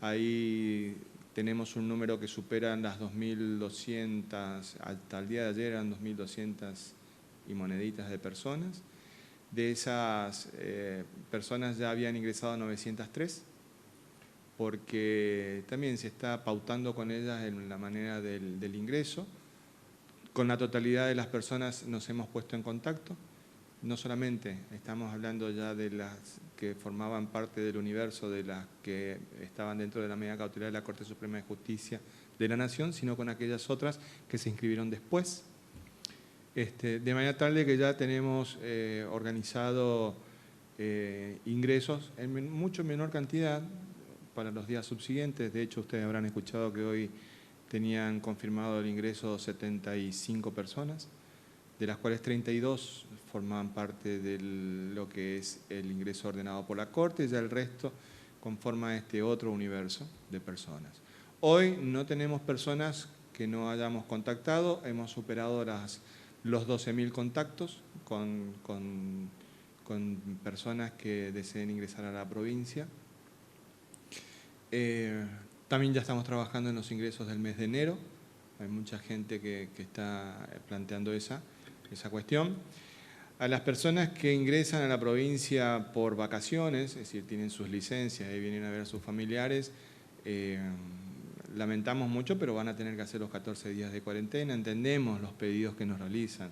Ahí tenemos un número que supera las 2.200, hasta el día de ayer eran 2.200 y moneditas de personas. De esas personas ya habían ingresado 903, porque también se está pautando con ellas en la manera del ingreso. Con la totalidad de las personas nos hemos puesto en contacto. No solamente estamos hablando ya de las que formaban parte del universo de las que estaban dentro de la medida cautelar de la Corte Suprema de Justicia de la Nación, sino con aquellas otras que se inscribieron después. De manera tal de que ya tenemos organizado ingresos en mucho menor cantidad para los días subsiguientes. De hecho, ustedes habrán escuchado que hoy tenían confirmado el ingreso 75 personas, de las cuales 32 formaban parte de lo que es el ingreso ordenado por la Corte, y ya el resto conforma este otro universo de personas. Hoy no tenemos personas que no hayamos contactado, hemos superado los 12.000 contactos con personas que deseen ingresar a la provincia. También ya estamos trabajando en los ingresos del mes de enero. Hay mucha gente que está planteando esa cuestión. A las personas que ingresan a la provincia por vacaciones, es decir, tienen sus licencias y vienen a ver a sus familiares, lamentamos mucho, pero van a tener que hacer los 14 días de cuarentena. Entendemos los pedidos que nos realizan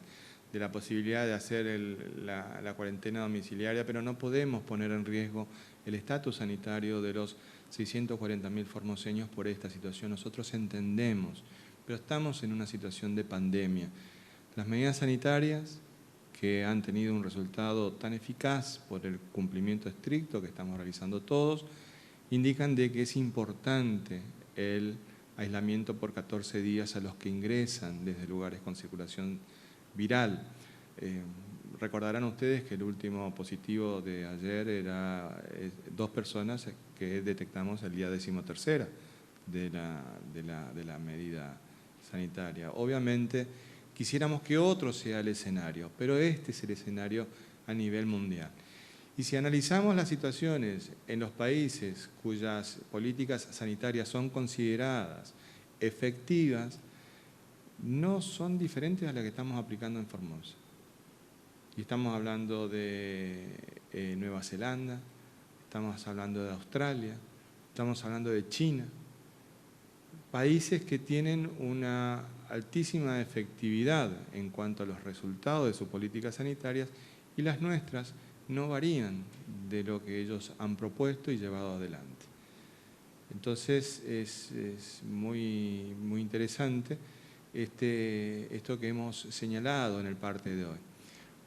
de la posibilidad de hacer la cuarentena domiciliaria, pero no podemos poner en riesgo el estatus sanitario de los 640.000 formoseños por esta situación. Nosotros entendemos, pero estamos en una situación de pandemia. Las medidas sanitarias que han tenido un resultado tan eficaz por el cumplimiento estricto que estamos realizando todos, indican de que es importante el aislamiento por 14 días a los que ingresan desde lugares con circulación viral. Recordarán ustedes que el último positivo de ayer era 2 personas que detectamos el día 13º de la medida sanitaria. Obviamente quisiéramos que otro sea el escenario, pero este es el escenario a nivel mundial. Y si analizamos las situaciones en los países cuyas políticas sanitarias son consideradas efectivas, no son diferentes a las que estamos aplicando en Formosa. Y estamos hablando de Nueva Zelanda, estamos hablando de Australia, estamos hablando de China, países que tienen una altísima efectividad en cuanto a los resultados de sus políticas sanitarias, y las nuestras no varían de lo que ellos han propuesto y llevado adelante. Entonces es muy interesante esto que hemos señalado en el parte de hoy.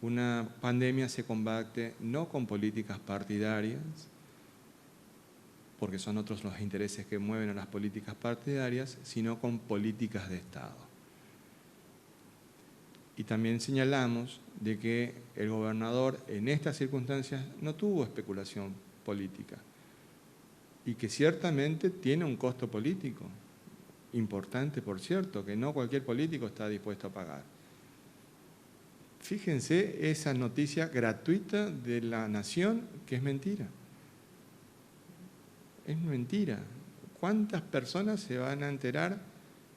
Una pandemia se combate no con políticas partidarias, porque son otros los intereses que mueven a las políticas partidarias, sino con políticas de Estado. Y también señalamos de que el gobernador en estas circunstancias no tuvo especulación política y que ciertamente tiene un costo político importante, por cierto, que no cualquier político está dispuesto a pagar. Fíjense esa noticia gratuita de La Nación, que es mentira. Es mentira. ¿Cuántas personas se van a enterar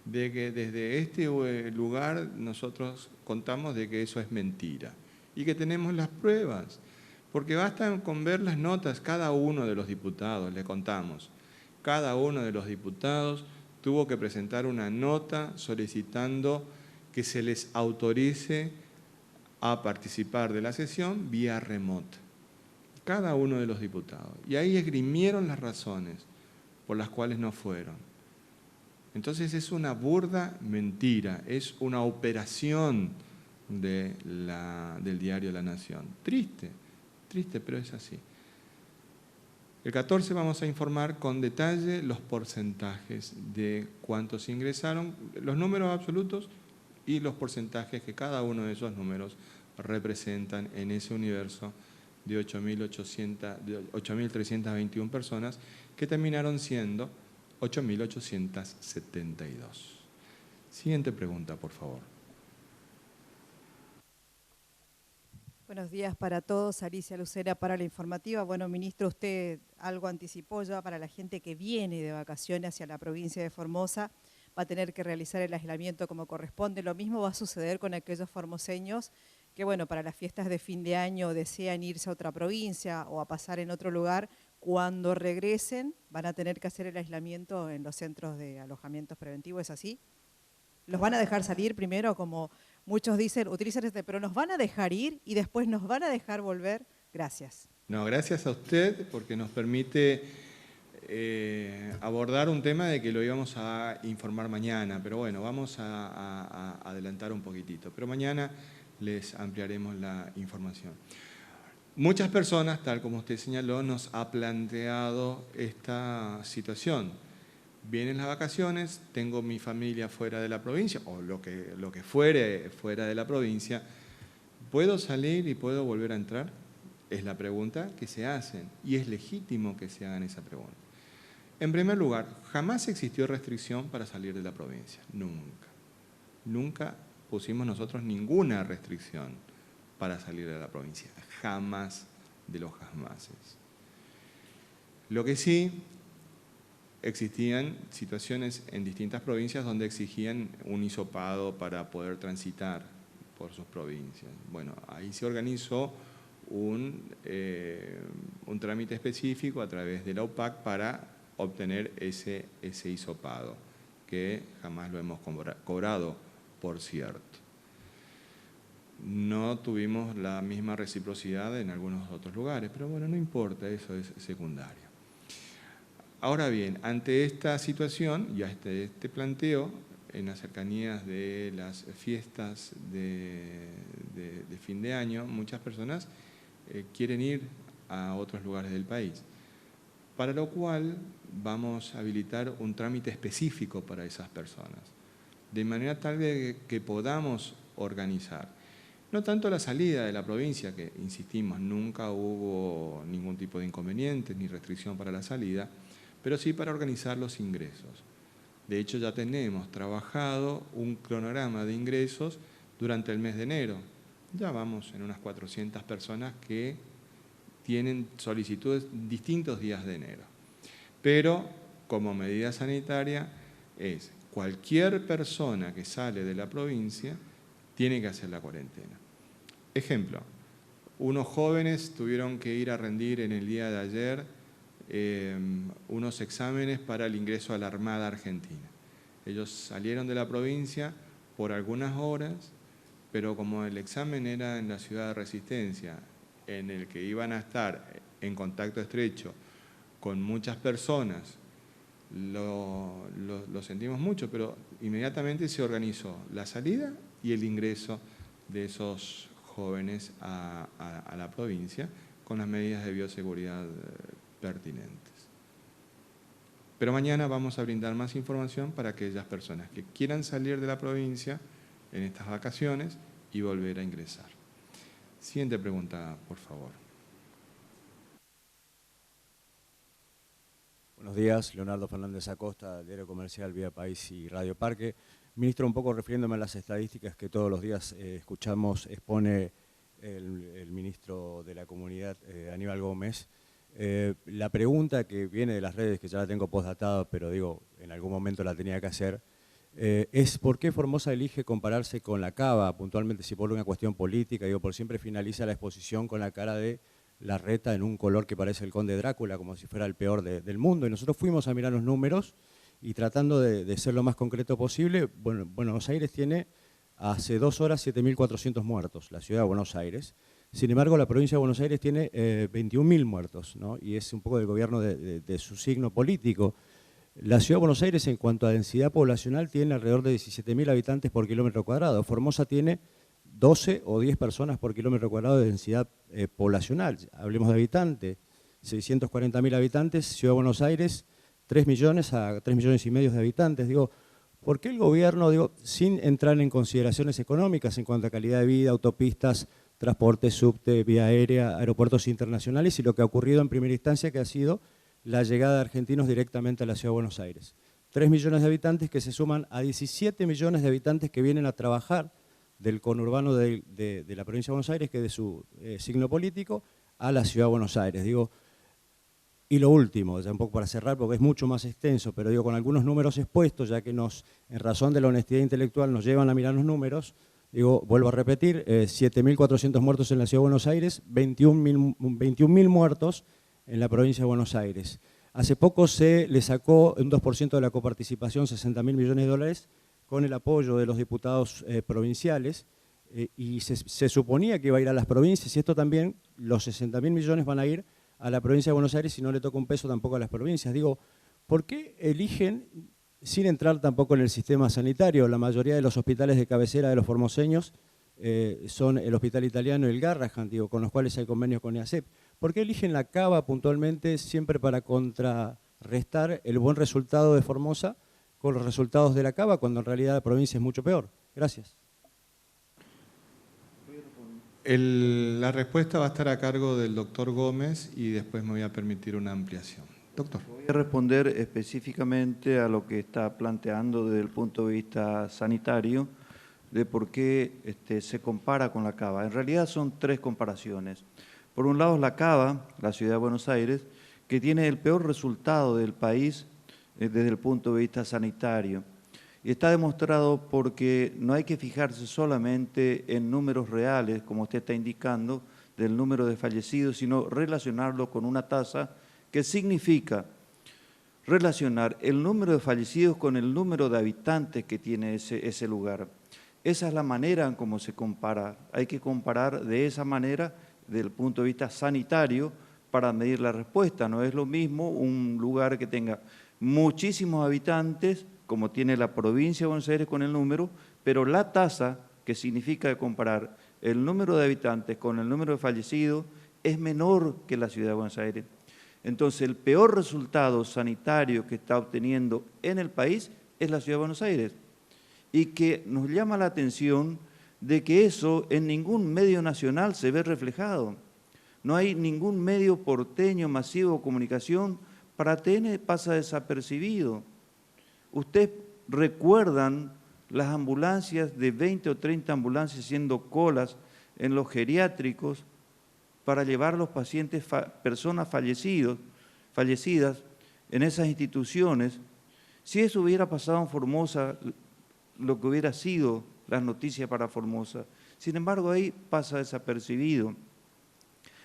de que desde este lugar nosotros contamos de que eso es mentira? Y que tenemos las pruebas. Porque basta con ver las notas, cada uno de los diputados, le contamos, cada uno de los diputados tuvo que presentar una nota solicitando que se les autorice a participar de la sesión vía remota. Cada uno de los diputados. Y ahí esgrimieron las razones por las cuales no fueron. Entonces es una burda mentira, es una operación del diario La Nación. Triste, pero es así. El 14 vamos a informar con detalle los porcentajes de cuántos ingresaron, los números absolutos y los porcentajes que cada uno de esos números representan en ese universo de 8.321 personas que terminaron siendo 8.872. Siguiente pregunta, por favor. Buenos días para todos. Alicia Lucera para la informativa. Bueno, ministro, usted algo anticipó ya para la gente que viene de vacaciones hacia la provincia de Formosa. Va a tener que realizar el aislamiento como corresponde. Lo mismo va a suceder con aquellos formoseños que, bueno, para las fiestas de fin de año desean irse a otra provincia o a pasar en otro lugar. Cuando regresen van a tener que hacer el aislamiento en los centros de alojamientos preventivos. ¿Es así? ¿Los van a dejar salir primero, como muchos dicen, utilizan pero nos van a dejar ir y después nos van a dejar volver? Gracias. No, gracias a usted porque nos permite abordar un tema de que lo íbamos a informar mañana, pero bueno, vamos a adelantar un poquitito. Pero mañana les ampliaremos la información. Muchas personas, tal como usted señaló, nos ha planteado esta situación. Vienen las vacaciones, tengo mi familia fuera de la provincia, o lo que fuere fuera de la provincia, ¿puedo salir y puedo volver a entrar? Es la pregunta que se hacen, y es legítimo que se hagan esa pregunta. En primer lugar, jamás existió restricción para salir de la provincia, nunca. Nunca pusimos nosotros ninguna restricción para salir de la provincia, jamás de los jamases. Lo que sí, existían situaciones en distintas provincias donde exigían un hisopado para poder transitar por sus provincias. Bueno, ahí se organizó un trámite específico a través de la UPAC para obtener ese hisopado, que jamás lo hemos cobrado, por cierto. No tuvimos la misma reciprocidad en algunos otros lugares, pero bueno, no importa, eso es secundario. Ahora bien, ante esta situación y este planteo, en las cercanías de las fiestas de fin de año, muchas personas quieren ir a otros lugares del país, para lo cual vamos a habilitar un trámite específico para esas personas, de manera tal que podamos organizar, no tanto la salida de la provincia, que insistimos, nunca hubo ningún tipo de inconveniente ni restricción para la salida, pero sí para organizar los ingresos. De hecho, ya tenemos trabajado un cronograma de ingresos durante el mes de enero. Ya vamos en unas 400 personas que tienen solicitudes distintos días de enero. Pero, como medida sanitaria, es cualquier persona que sale de la provincia tiene que hacer la cuarentena. Ejemplo, unos jóvenes tuvieron que ir a rendir en el día de ayer unos exámenes para el ingreso a la Armada Argentina. Ellos salieron de la provincia por algunas horas, pero como el examen era en la ciudad de Resistencia, en el que iban a estar en contacto estrecho con muchas personas, lo sentimos mucho, pero inmediatamente se organizó la salida y el ingreso de esos jóvenes a la provincia con las medidas de bioseguridad pertinentes. Pero mañana vamos a brindar más información para aquellas personas que quieran salir de la provincia en estas vacaciones y volver a ingresar. Siguiente pregunta, por favor. Buenos días, Leonardo Fernández Acosta, Diario Comercial, Vía País y Radio Parque. Ministro, un poco refiriéndome a las estadísticas que todos los días escuchamos, expone el ministro de la Comunidad, Aníbal Gómez. La pregunta que viene de las redes, que ya la tengo postdatada, pero digo, en algún momento la tenía que hacer, es por qué Formosa elige compararse con la Cava, puntualmente si por una cuestión política, digo, por siempre finaliza la exposición con la cara de Larreta en un color que parece el Conde Drácula, como si fuera el peor del mundo, y nosotros fuimos a mirar los números y tratando de ser lo más concreto posible. Bueno, Buenos Aires tiene hace 2 horas 7.400 muertos, la ciudad de Buenos Aires. Sin embargo, la provincia de Buenos Aires tiene 21.000 muertos, ¿no? Y es un poco del gobierno de su signo político. La ciudad de Buenos Aires, en cuanto a densidad poblacional, tiene alrededor de 17.000 habitantes por kilómetro cuadrado. Formosa tiene 12 o 10 personas por kilómetro cuadrado de densidad poblacional. Hablemos de habitantes, 640.000 habitantes, Ciudad de Buenos Aires, 3 millones a 3 millones y medio de habitantes. Digo, ¿por qué el gobierno, sin entrar en consideraciones económicas en cuanto a calidad de vida, autopistas, transporte, subte, vía aérea, aeropuertos internacionales y lo que ha ocurrido en primera instancia, que ha sido la llegada de argentinos directamente a la Ciudad de Buenos Aires? 3 millones de habitantes que se suman a 17 millones de habitantes que vienen a trabajar del conurbano de la provincia de Buenos Aires, que es de su signo político, a la Ciudad de Buenos Aires. Digo, y lo último, ya un poco para cerrar, porque es mucho más extenso, pero digo, con algunos números expuestos, ya que en razón de la honestidad intelectual nos llevan a mirar los números, digo, vuelvo a repetir, 7.400 muertos en la Ciudad de Buenos Aires, 21.000 muertos en la provincia de Buenos Aires. Hace poco se le sacó un 2% de la coparticipación, 60.000 millones de dólares, con el apoyo de los diputados provinciales, y se suponía que iba a ir a las provincias, y esto también, los 60.000 millones van a ir a la provincia de Buenos Aires y no le toca un peso tampoco a las provincias. Digo, ¿por qué eligen, sin entrar tampoco en el sistema sanitario, la mayoría de los hospitales de cabecera de los formoseños son el Hospital Italiano y el Garrahan, digo, con los cuales hay convenios con EASEP? ¿Por qué eligen la Cava puntualmente siempre para contrarrestar el buen resultado de Formosa con los resultados de la Cava, cuando en realidad la provincia es mucho peor? Gracias. La respuesta va a estar a cargo del doctor Gómez y después me voy a permitir una ampliación. Doctor. Voy a responder específicamente a lo que está planteando desde el punto de vista sanitario, de por qué se compara con la Cava. En realidad son 3 comparaciones. Por un lado es la Cava, la ciudad de Buenos Aires, que tiene el peor resultado del país desde el punto de vista sanitario. Y está demostrado porque no hay que fijarse solamente en números reales, como usted está indicando, del número de fallecidos, sino relacionarlo con una tasa que significa relacionar el número de fallecidos con el número de habitantes que tiene ese lugar. Esa es la manera en cómo se compara. Hay que comparar de esa manera, desde el punto de vista sanitario, para medir la respuesta. No es lo mismo un lugar que tenga muchísimos habitantes, como tiene la provincia de Buenos Aires con el número, pero la tasa, que significa comparar el número de habitantes con el número de fallecidos, es menor que la ciudad de Buenos Aires. Entonces, el peor resultado sanitario que está obteniendo en el país es la ciudad de Buenos Aires. Y que nos llama la atención de que eso en ningún medio nacional se ve reflejado. No hay ningún medio porteño masivo de comunicación. Para TN pasa desapercibido. Ustedes recuerdan las ambulancias, de 20 o 30 ambulancias haciendo colas en los geriátricos para llevar a los pacientes, personas fallecidas en esas instituciones. Si eso hubiera pasado en Formosa, lo que hubiera sido las noticias para Formosa. Sin embargo, ahí pasa desapercibido.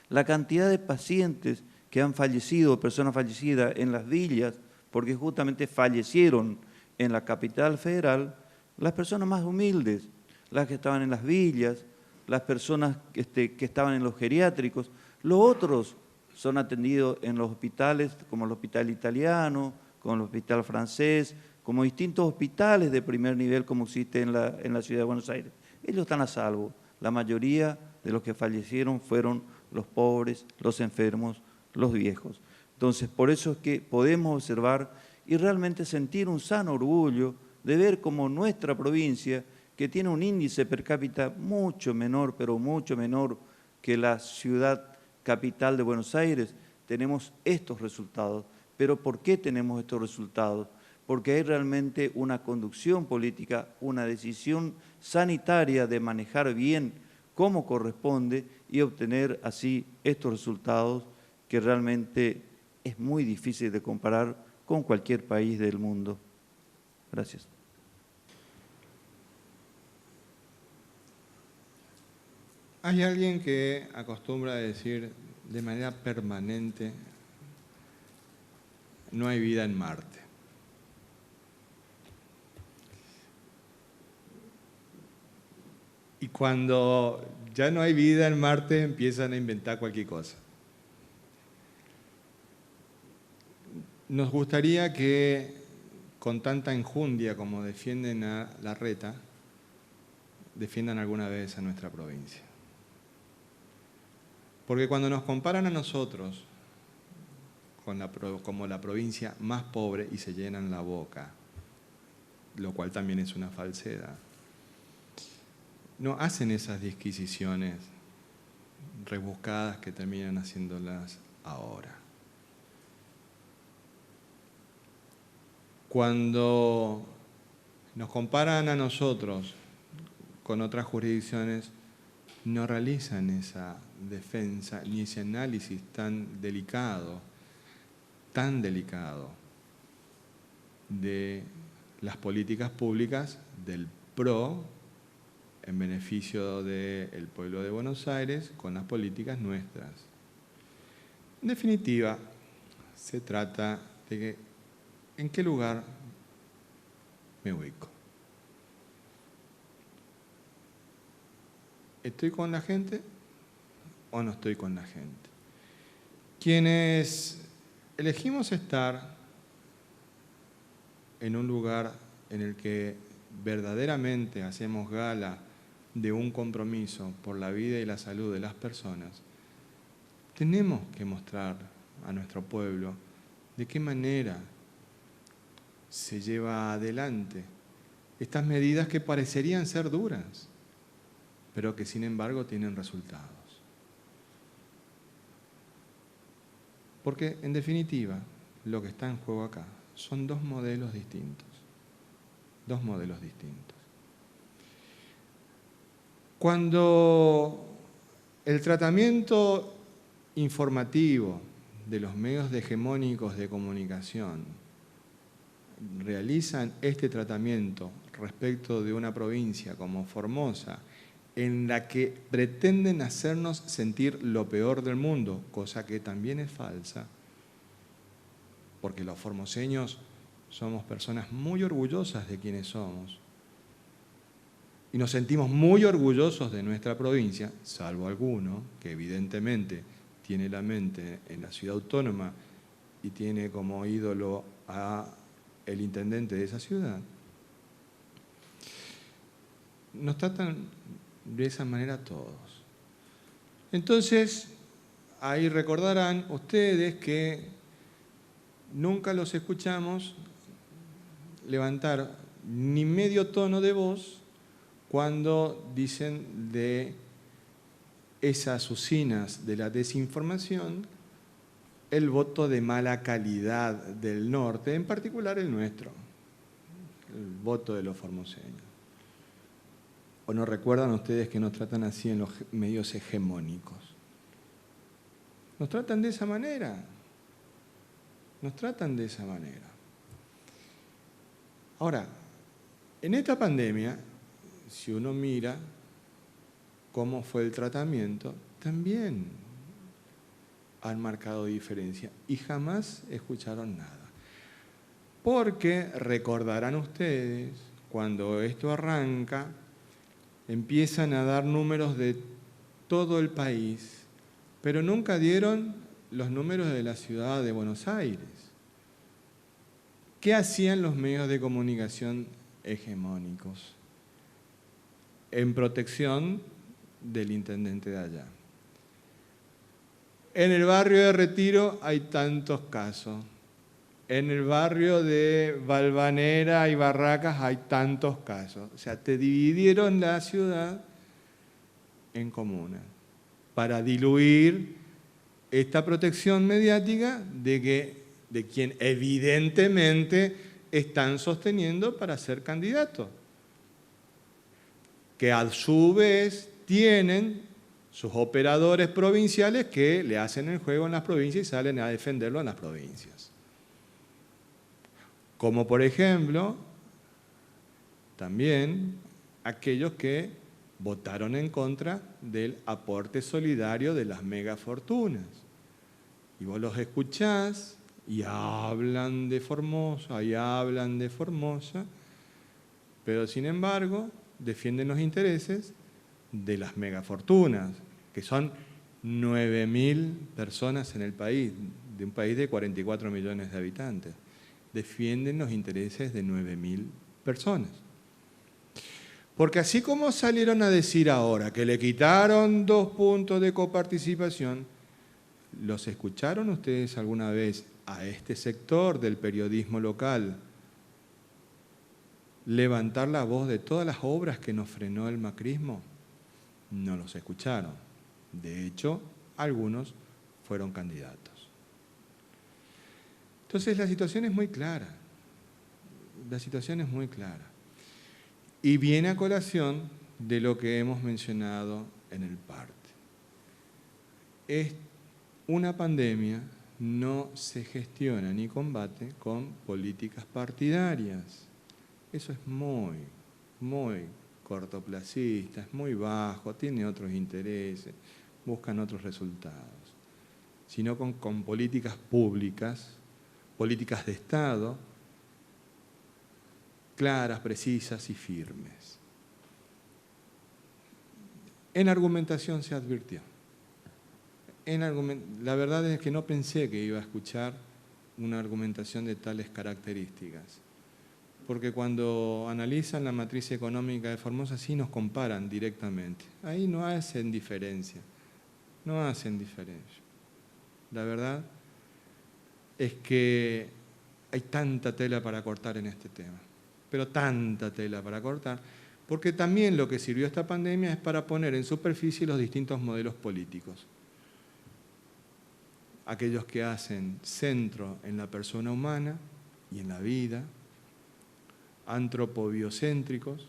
La cantidad de pacientes que han fallecido, personas fallecidas en las villas, porque justamente fallecieron en la capital federal, las personas más humildes, las que estaban en las villas, las personas que estaban en los geriátricos. Los otros son atendidos en los hospitales, como el Hospital Italiano, como el Hospital Francés, como distintos hospitales de primer nivel como existe en la ciudad de Buenos Aires. Ellos están a salvo. La mayoría de los que fallecieron fueron los pobres, los enfermos, los viejos. Entonces, por eso es que podemos observar y realmente sentir un sano orgullo de ver cómo nuestra provincia, que tiene un índice per cápita mucho menor, pero mucho menor que la ciudad capital de Buenos Aires, tenemos estos resultados. ¿Pero por qué tenemos estos resultados? porque hay realmente una conducción política, una decisión sanitaria de manejar bien como corresponde y obtener así estos resultados que realmente es muy difícil de comparar con cualquier país del mundo. Gracias. Hay alguien que acostumbra a decir de manera permanente, no hay vida en Marte. Y cuando ya no hay vida en Marte, empiezan a inventar cualquier cosa. Nos gustaría que, con tanta enjundia como defienden a Larreta, defiendan alguna vez a nuestra provincia. Porque cuando nos comparan a nosotros como la provincia más pobre y se llenan la boca, lo cual también es una falsedad, no hacen esas disquisiciones rebuscadas que terminan haciéndolas ahora. Cuando nos comparan a nosotros con otras jurisdicciones, no realizan esa defensa ni ese análisis tan delicado de las políticas públicas del PRO en beneficio del pueblo de Buenos Aires con las políticas nuestras. En definitiva, se trata de que ¿en qué lugar me ubico? ¿Estoy con la gente o no estoy con la gente? Quienes elegimos estar en un lugar en el que verdaderamente hacemos gala de un compromiso por la vida y la salud de las personas, tenemos que mostrar a nuestro pueblo de qué manera se lleva adelante estas medidas que parecerían ser duras, pero que sin embargo tienen resultados. Porque en definitiva, lo que está en juego acá son dos modelos distintos. Dos modelos distintos. Cuando el tratamiento informativo de los medios hegemónicos de comunicación realizan este tratamiento respecto de una provincia como Formosa, en la que pretenden hacernos sentir lo peor del mundo, cosa que también es falsa, porque los formoseños somos personas muy orgullosas de quienes somos y nos sentimos muy orgullosos de nuestra provincia, salvo alguno que evidentemente tiene la mente en la ciudad autónoma y tiene como ídolo a el intendente de esa ciudad. Nos tratan de esa manera todos. Entonces, ahí recordarán ustedes que nunca los escuchamos levantar ni medio tono de voz cuando dicen de esas usinas de la desinformación el voto de mala calidad del norte, en particular el nuestro, el voto de los formoseños. ¿O no recuerdan ustedes que nos tratan así en los medios hegemónicos? Nos tratan de esa manera. Nos tratan de esa manera. Ahora, en esta pandemia, si uno mira cómo fue el tratamiento, también han marcado diferencia y jamás escucharon nada. Porque recordarán ustedes, cuando esto arranca, empiezan a dar números de todo el país, pero nunca dieron los números de la ciudad de Buenos Aires. ¿Qué hacían los medios de comunicación hegemónicos? En protección del intendente de allá. En el barrio de Retiro hay tantos casos. En el barrio de Valvanera y Barracas hay tantos casos. O sea, te dividieron la ciudad en comunas para diluir esta protección mediática de quien evidentemente están sosteniendo para ser candidatos, que a su vez tienen sus operadores provinciales que le hacen el juego en las provincias y salen a defenderlo en las provincias. Como por ejemplo, también aquellos que votaron en contra del aporte solidario de las megafortunas. Y vos los escuchás y hablan de Formosa, pero sin embargo defienden los intereses de las megafortunas, que son 9.000 personas en el país, de un país de 44 millones de habitantes. Defienden los intereses de 9.000 personas. Porque así como salieron a decir ahora que le quitaron 2 puntos de coparticipación, ¿los escucharon ustedes alguna vez a este sector del periodismo local levantar la voz de todas las obras que nos frenó el macrismo? No los escucharon. De hecho, algunos fueron candidatos. Entonces la situación es muy clara. La situación es muy clara. Y viene a colación de lo que hemos mencionado en el parte. Una pandemia no se gestiona ni combate con políticas partidarias. Eso es muy, muy cortoplacista, es muy bajo, tiene otros intereses, buscan otros resultados. Sino con políticas públicas, políticas de Estado, claras, precisas y firmes. En argumentación se advirtió. La verdad es que no pensé que iba a escuchar una argumentación de tales características, porque cuando analizan la matriz económica de Formosa sí nos comparan directamente. Ahí no hacen diferencia, no hacen diferencia. La verdad es que hay tanta tela para cortar en este tema, pero tanta tela para cortar, porque también lo que sirvió esta pandemia es para poner en superficie los distintos modelos políticos. Aquellos que hacen centro en la persona humana y en la vida, antropobiocéntricos,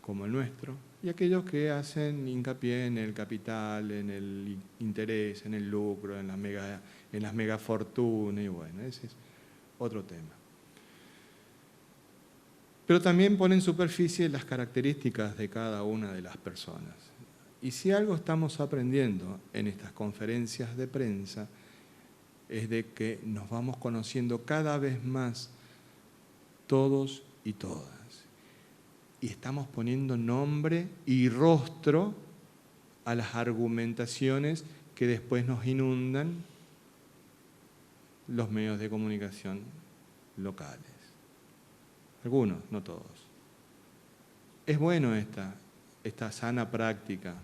como el nuestro, y aquellos que hacen hincapié en el capital, en el interés, en el lucro, en las megafortunas, y bueno, ese es otro tema. Pero también pone en superficie las características de cada una de las personas. Y si algo estamos aprendiendo en estas conferencias de prensa es de que nos vamos conociendo cada vez más todos y todas. Y estamos poniendo nombre y rostro a las argumentaciones que después nos inundan los medios de comunicación locales. Algunos, no todos. Es bueno esta sana práctica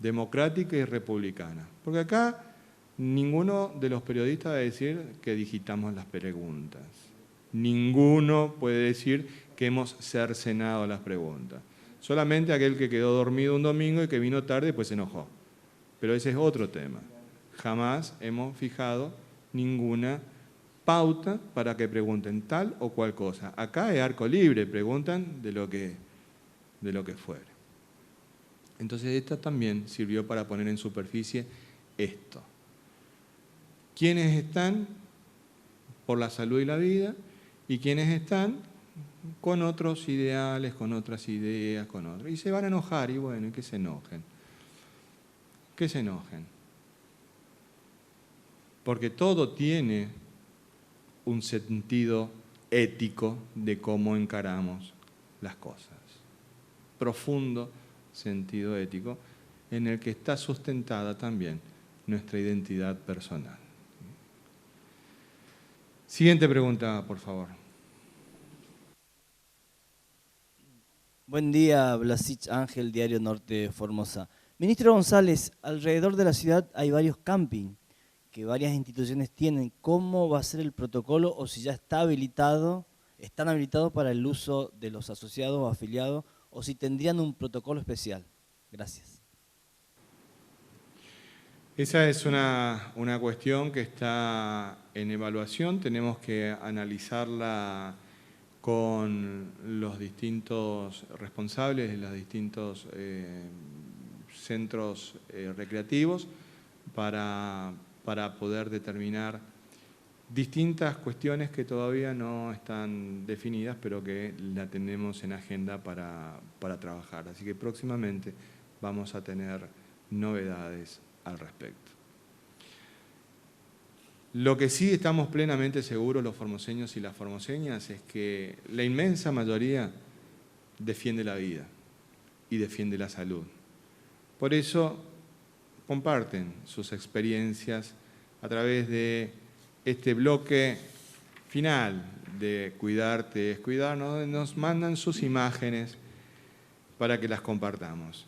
democrática y republicana, porque acá ninguno de los periodistas va a decir que digitamos las preguntas. Ninguno puede decir que hemos cercenado las preguntas. Solamente aquel que quedó dormido un domingo y que vino tarde y pues se enojó. Pero ese es otro tema. Jamás hemos fijado ninguna pauta para que pregunten tal o cual cosa. Acá es arco libre, preguntan de lo que fuere. Entonces esto también sirvió para poner en superficie esto. ¿Quiénes están por la salud y la vida? Y quienes están con otros ideales, con otras ideas, con otros. Y se van a enojar, y bueno, y que se enojen. Que se enojen. Porque todo tiene un sentido ético de cómo encaramos las cosas. Profundo sentido ético en el que está sustentada también nuestra identidad personal. Siguiente pregunta, por favor. Buen día, Blasich Ángel, Diario Norte de Formosa. Ministro González, alrededor de la ciudad hay varios campings que varias instituciones tienen. ¿Cómo va a ser el protocolo o si ya están habilitados para el uso de los asociados o afiliados o si tendrían un protocolo especial? Gracias. Esa es una cuestión que está en evaluación. Tenemos que analizarla con los distintos responsables de los distintos centros recreativos para poder determinar distintas cuestiones que todavía no están definidas, pero que la tenemos en agenda para trabajar. Así que próximamente vamos a tener novedades al respecto. Lo que sí estamos plenamente seguros los formoseños y las formoseñas es que la inmensa mayoría defiende la vida y defiende la salud. Por eso comparten sus experiencias a través de este bloque final de Cuidarte es Cuidarnos, donde nos mandan sus imágenes para que las compartamos.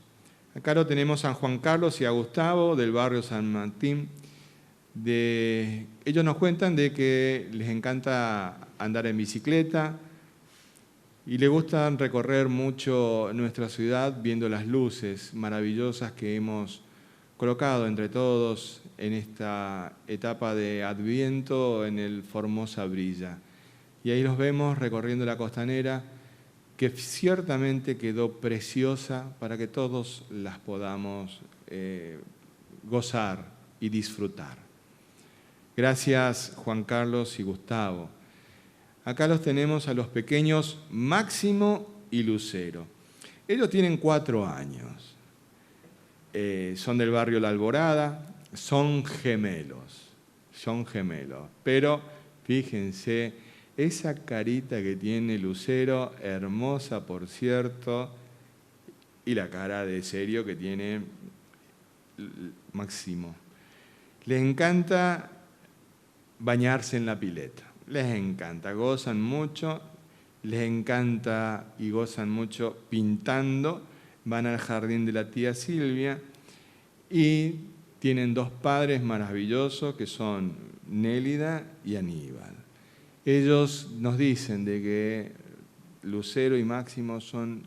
Acá lo tenemos a Juan Carlos y a Gustavo del barrio San Martín. Ellos nos cuentan de que les encanta andar en bicicleta y les gusta recorrer mucho nuestra ciudad viendo las luces maravillosas que hemos colocado entre todos en esta etapa de Adviento en el Formosa Brilla. Y ahí los vemos recorriendo la costanera, que ciertamente quedó preciosa para que todos las podamos gozar y disfrutar. Gracias Juan Carlos y Gustavo. Acá los tenemos a los pequeños Máximo y Lucero. Ellos tienen 4 años. Son del barrio La Alborada, son gemelos. Pero fíjense, esa carita que tiene Lucero, hermosa por cierto, y la cara de serio que tiene Máximo. Les encanta bañarse en la pileta, les encanta, gozan mucho, les encanta y gozan mucho pintando, van al jardín de la tía Silvia y tienen 2 padres maravillosos que son Nélida y Aníbal. Ellos nos dicen de que Lucero y Máximo son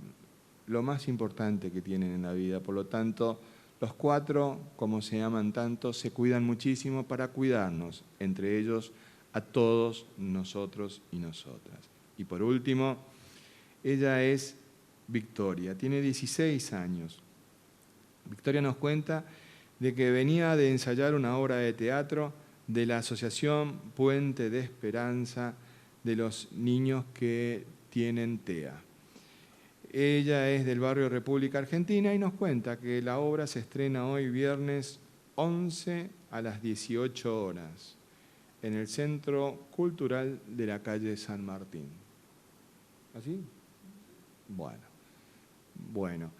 lo más importante que tienen en la vida, por lo tanto, los 4, como se aman tanto, se cuidan muchísimo para cuidarnos, entre ellos a todos nosotros y nosotras. Y por último, ella es Victoria, tiene 16 años. Victoria nos cuenta de que venía de ensayar una obra de teatro de la Asociación Puente de Esperanza de los niños que tienen TEA. Ella es del barrio República Argentina y nos cuenta que la obra se estrena hoy viernes 11 a las 18 horas en el Centro Cultural de la calle San Martín. ¿Así? Bueno.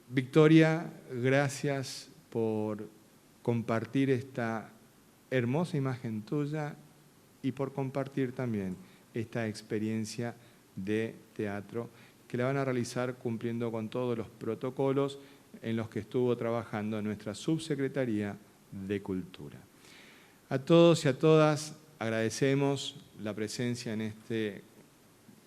Victoria, gracias por compartir esta hermosa imagen tuya y por compartir también esta experiencia de teatro que la van a realizar cumpliendo con todos los protocolos en los que estuvo trabajando nuestra Subsecretaría de Cultura. A todos y a todas agradecemos la presencia en este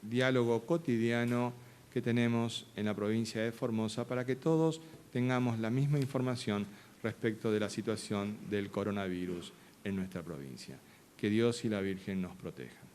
diálogo cotidiano que tenemos en la provincia de Formosa para que todos tengamos la misma información respecto de la situación del coronavirus en nuestra provincia. Que Dios y la Virgen nos protejan.